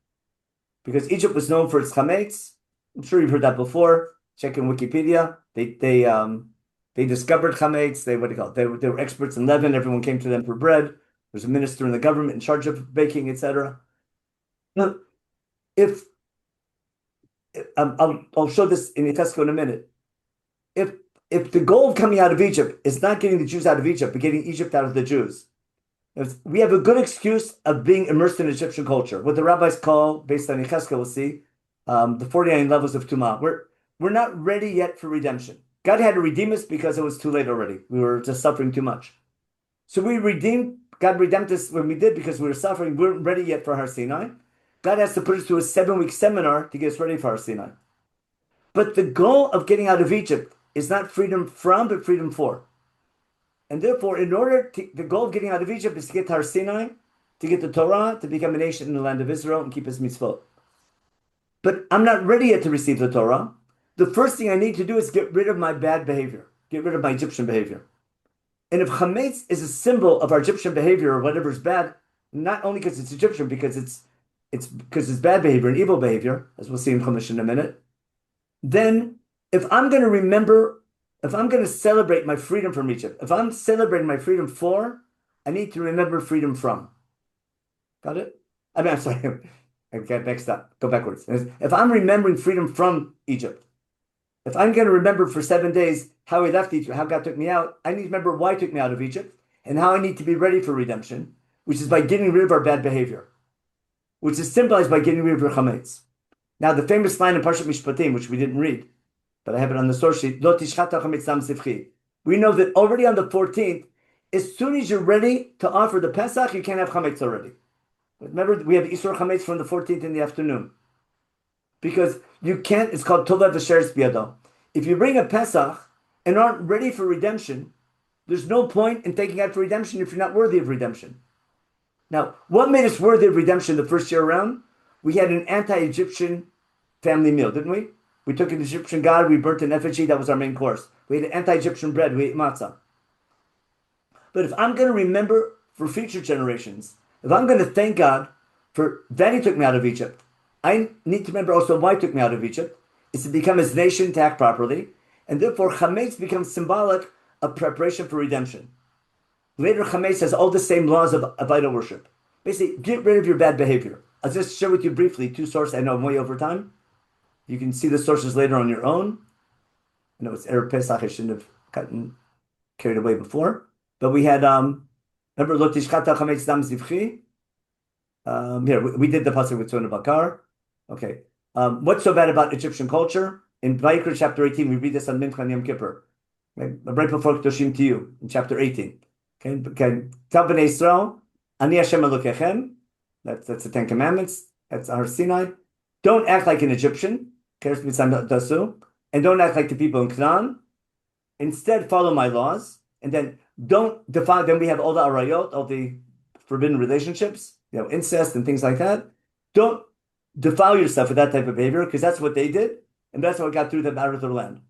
because Egypt was known for its chametz. I'm sure you've heard that before. Check in Wikipedia. They discovered chametz. They were experts in leaven. Everyone came to them for bread. There's a minister in the government in charge of baking, etc. Now, I'll show this in Yechezkel in a minute. If the goal of coming out of Egypt is not getting the Jews out of Egypt, but getting Egypt out of the Jews, we have a good excuse of being immersed in Egyptian culture. What the rabbis call, based on Yechezkel, we'll see, the 49 levels of Tumah. We're not ready yet for redemption. God had to redeem us because it was too late already. We were just suffering too much. So God redeemed us when we did because we were suffering. We weren't ready yet for Har Sinai. God has to put us through a 7-week seminar to get us ready for Har Sinai. But the goal of getting out of Egypt is not freedom from, but freedom for. And therefore, the goal of getting out of Egypt is to get to Har Sinai, to get the Torah, to become a nation in the land of Israel and keep his mitzvot. But I'm not ready yet to receive the Torah. The first thing I need to do is get rid of my bad behavior, get rid of my Egyptian behavior. And if chametz is a symbol of our Egyptian behavior or whatever is bad, not only because it's Egyptian, because it's because it's bad behavior and evil behavior, as we'll see in Chumash in a minute, then if I'm going to celebrate my freedom from Egypt, if I'm celebrating my freedom for, I need to remember freedom from. Got it? I'm sorry. I got mixed up. Go backwards. If I'm remembering freedom from Egypt, if I'm going to remember for 7 days how I left Egypt, how God took me out, I need to remember why he took me out of Egypt and how I need to be ready for redemption, which is by getting rid of our bad behavior, which is symbolized by getting rid of your chametz. Now, the famous line in Parshat Mishpatim, which we didn't read, but I have it on the source sheet, Lo tishchata chametz dam sivchi. We know that already on the 14th, as soon as you're ready to offer the Pesach, you can't have chametz already. Remember, we have Isur chametz from the 14th in the afternoon. Because you can't, it's called Tova V'Sheretz Biyado. If you bring a Pesach and aren't ready for redemption, there's no point in taking out for redemption if you're not worthy of redemption. Now, what made us worthy of redemption the first year around? We had an anti-Egyptian family meal, didn't we? We took an Egyptian god, we burnt an effigy, that was our main course. We had an anti-Egyptian bread, we ate matzah. But if I'm going to remember for future generations, if I'm going to thank God for that he took me out of Egypt, I need to remember also why he took me out of Egypt. It's to become his nation, to act properly. And therefore, chametz becomes symbolic of preparation for redemption. Later, chametz has all the same laws of idol worship. Basically, get rid of your bad behavior. I'll just share with you briefly 2 sources. I know I'm way over time. You can see the sources later on your own. I know it's Erev Pesach. I shouldn't have gotten carried away before. But we had, remember, Lo tishchata chametz dam zivchi? Here, we did the pasuk with Tzon Bakar. Okay. What's so bad about Egyptian culture? In Vayikra chapter 18, we read this on Mincha and Yom Kippur. Okay? Right before Kedoshim Tiyu, in chapter 18. Okay. Tell Bnei Yisrael, Ani Hashem Elokechem. That's the 10 Commandments. That's Har Sinai. Don't act like an Egyptian. And don't act like the people in Canaan. Instead, follow my laws. And then don't defile. Then we have all the arayot, all the forbidden relationships, incest and things like that. Don't defile yourself with that type of behavior, because that's what they did, and that's what got through them out of their land.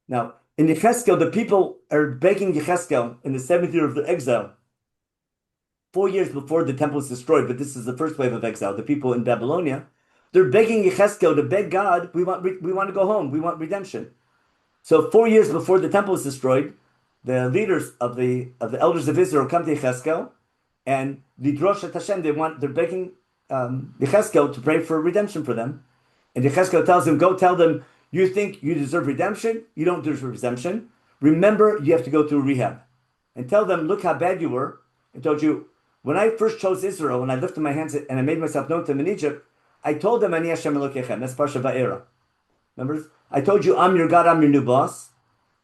Now, in Yechezkel, the people are begging Yechezkel in the 7th year of their exile, 4 years before the temple was destroyed, but this is the first wave of exile, the people in Babylonia, they're begging Yechezkel to beg God, we want to go home, we want redemption. So 4 years before the temple was destroyed, the leaders of the elders of Israel come to Yechezkel, and Lidrosh et Hashem, they're begging Yechezkel to pray for redemption for them. And Yechezkel tells them, go tell them, you think you deserve redemption? You don't deserve redemption. Remember, you have to go through rehab. And tell them, look how bad you were. I told you, when I first chose Israel, when I lifted my hands and I made myself known to them in Egypt, I told them, Ani Hashem Elokechem. That's Parsha Va'era. Remember? I told you, I'm your God, I'm your new boss.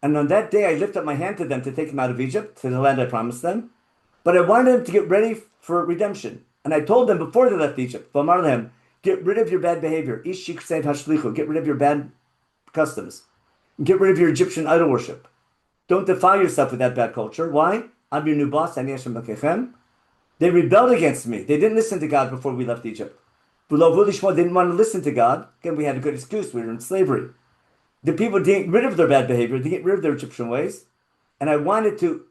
And on that day, I lifted up my hand to them to take them out of Egypt, to the land I promised them. But I wanted them to get ready for redemption. And I told them before they left Egypt, V'amar lehem, get rid of your bad behavior. Ish yiksev hashlichu. Get rid of your bad customs. Get rid of your Egyptian idol worship. Don't defile yourself with that bad culture. Why? I'm your new boss. Ani Hashem Elokechem. They rebelled against me. They didn't listen to God before we left Egypt. V'lo v'lishmo didn't want to listen to God. Again, we had a good excuse. We were in slavery. The people didn't get rid of their bad behavior. They get rid of their Egyptian ways. And I wanted to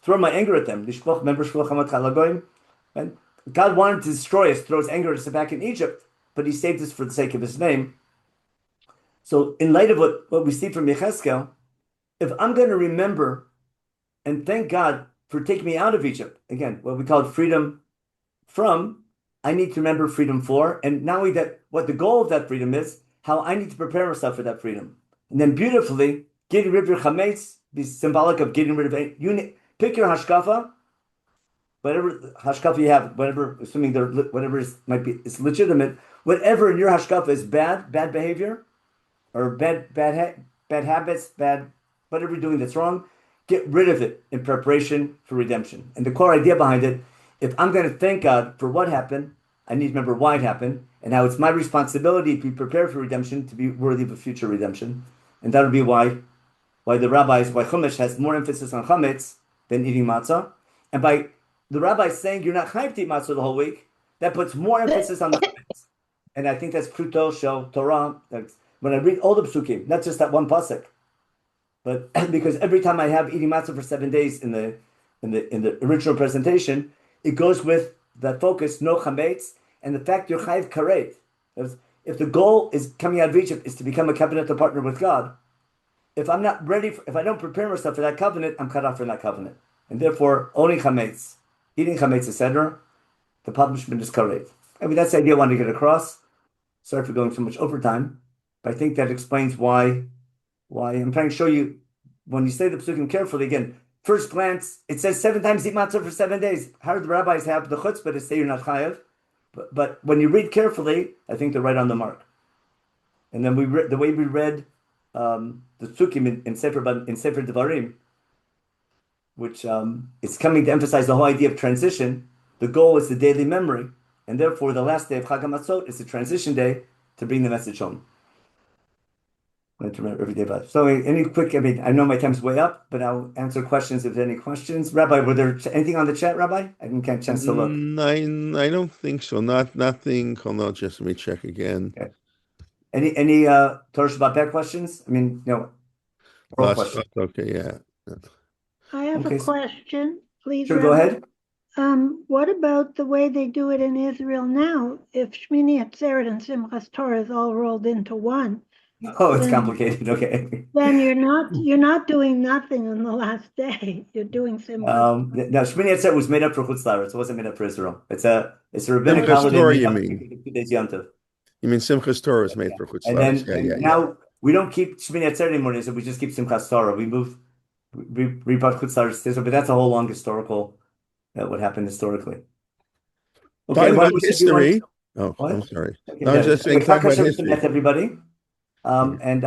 throw my anger at them. And God wanted to destroy us, throw his anger at us back in Egypt. but he saved us for the sake of his name. So in light of what we see from Yechezkel, if I'm going to remember and thank God for taking me out of Egypt, again, what we call freedom from, I need to remember freedom for, and not only that, what the goal of that freedom is, how I need to prepare myself for that freedom. And then beautifully, getting rid of your chametz be symbolic of getting rid of it. Pick your hashkafa, whatever hashkafa you have, whatever, assuming whatever might be, it's legitimate. Whatever in your hashkafa is bad behavior, or bad habits, whatever you're doing that's wrong, get rid of it in preparation for redemption. And the core idea behind it, if I'm going to thank God for what happened, I need to remember why it happened and how it's my responsibility to be prepared for redemption, to be worthy of a future redemption. And that would be why the rabbis, why Chumash has more emphasis on chametz than eating matzah. And by the rabbis saying you're not chayav to eat matzah the whole week, that puts more emphasis on the chametz. And I think that's Pruto Shel Torah. When I read all the psukim, not just that one pasuk, but because every time I have eating matzah for 7 days in the original presentation, it goes with that focus, no chametz, and the fact you're chayav karet. If the goal is coming out of Egypt is to become a covenantal partner with God, if I'm not ready, if I don't prepare myself for that covenant, I'm cut off from that covenant, and therefore owning chametz, eating chametz, etc., the punishment is karet. I mean, that's the idea I wanted to get across. Sorry for going so much overtime, but I think that explains why I'm trying to show you when you say the psukim carefully. Again, first glance, it says 7 times eat matzah for 7 days. How do the rabbis have the chutzpah to say you're not chayav? But when you read carefully, I think they're right on the mark. And then the way we read the psukim in Sefer Devarim, which is coming to emphasize the whole idea of transition. The goal is the daily memory, and therefore the last day of Chag HaMatzot is the transition day to bring the message home. I have to remember every day about it. So any quick, I mean, I know my time's way up, but I'll answer questions if there are any questions. Rabbi, were there anything on the chat, Rabbi? I didn't get a chance to look.
I don't think so. Nothing. Hold on, just let me check again.
Okay. Any Torah Shabbat Peh questions? I mean, no.
Last, okay, yeah.
I have a question, please.
Sure, go ahead.
What about the way they do it in Israel now? If Shmini Atzeret and Simchas Torah is all rolled into one.
Oh, it's complicated. Okay.
Then you're not doing nothing on the last day. You're doing Simchas.
Now Shmini Atzeret was made up for Chutz La'aretz. It wasn't made up for Israel. It's a rabbinic
Simchas
holiday.
Torah, you mean?
2 days Yom Tov.
You mean Simchas Torah is made for Chutz
And
La'aretz?
then now we don't keep Shmini Atzeret anymore. So we just keep Simchas Torah. We brought Chutz La'aretz, but that's a whole long historical. What happened historically? Okay,
talking about history. Oh,
what?
I'm sorry.
Okay,
No, I was just saying, talking about history.
Everybody, and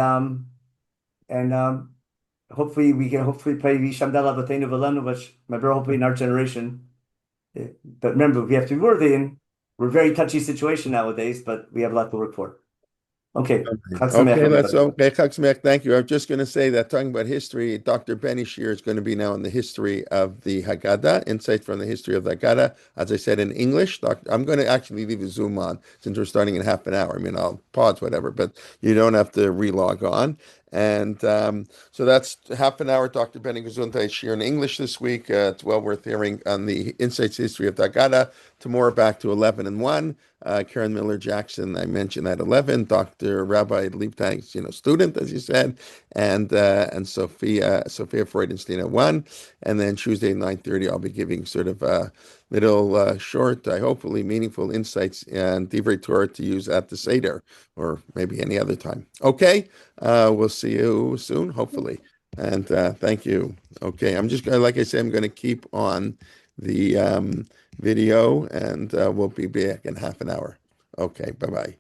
hopefully we can pray Vishamdal Avateinu V'Lanu, which hopefully in our generation. But remember, we have to be worthy, and we're a very touchy situation nowadays. But we have a lot to work for. Okay.
Chag Sameach. Thank you. I'm just going to say that talking about history, Dr. Benny Shear is going to be now in the history of the Haggadah, insight from the history of the Haggadah. As I said, in English. I'm going to actually leave a Zoom on since we're starting in half an hour. I mean, I'll pause, whatever, but you don't have to relog on. And so that's half an hour. Dr. Benny Gesundheit Shear in English this week. It's well worth hearing on the Insights history of the Haggadah. Tomorrow back to 11 and 1. Karen Miller-Jackson, I mentioned at 11. Dr. Rabbi Leibtag's, student, as you said, and Sophia Freudenstein at 1. And then Tuesday 9:30, I'll be giving sort of little short, hopefully meaningful insights and Divrei Torah to use at the Seder or maybe any other time. Okay, we'll see you soon, hopefully. And thank you. Okay, I'm just going, like I said, I'm going to keep on the video and we'll be back in half an hour. Okay, bye-bye.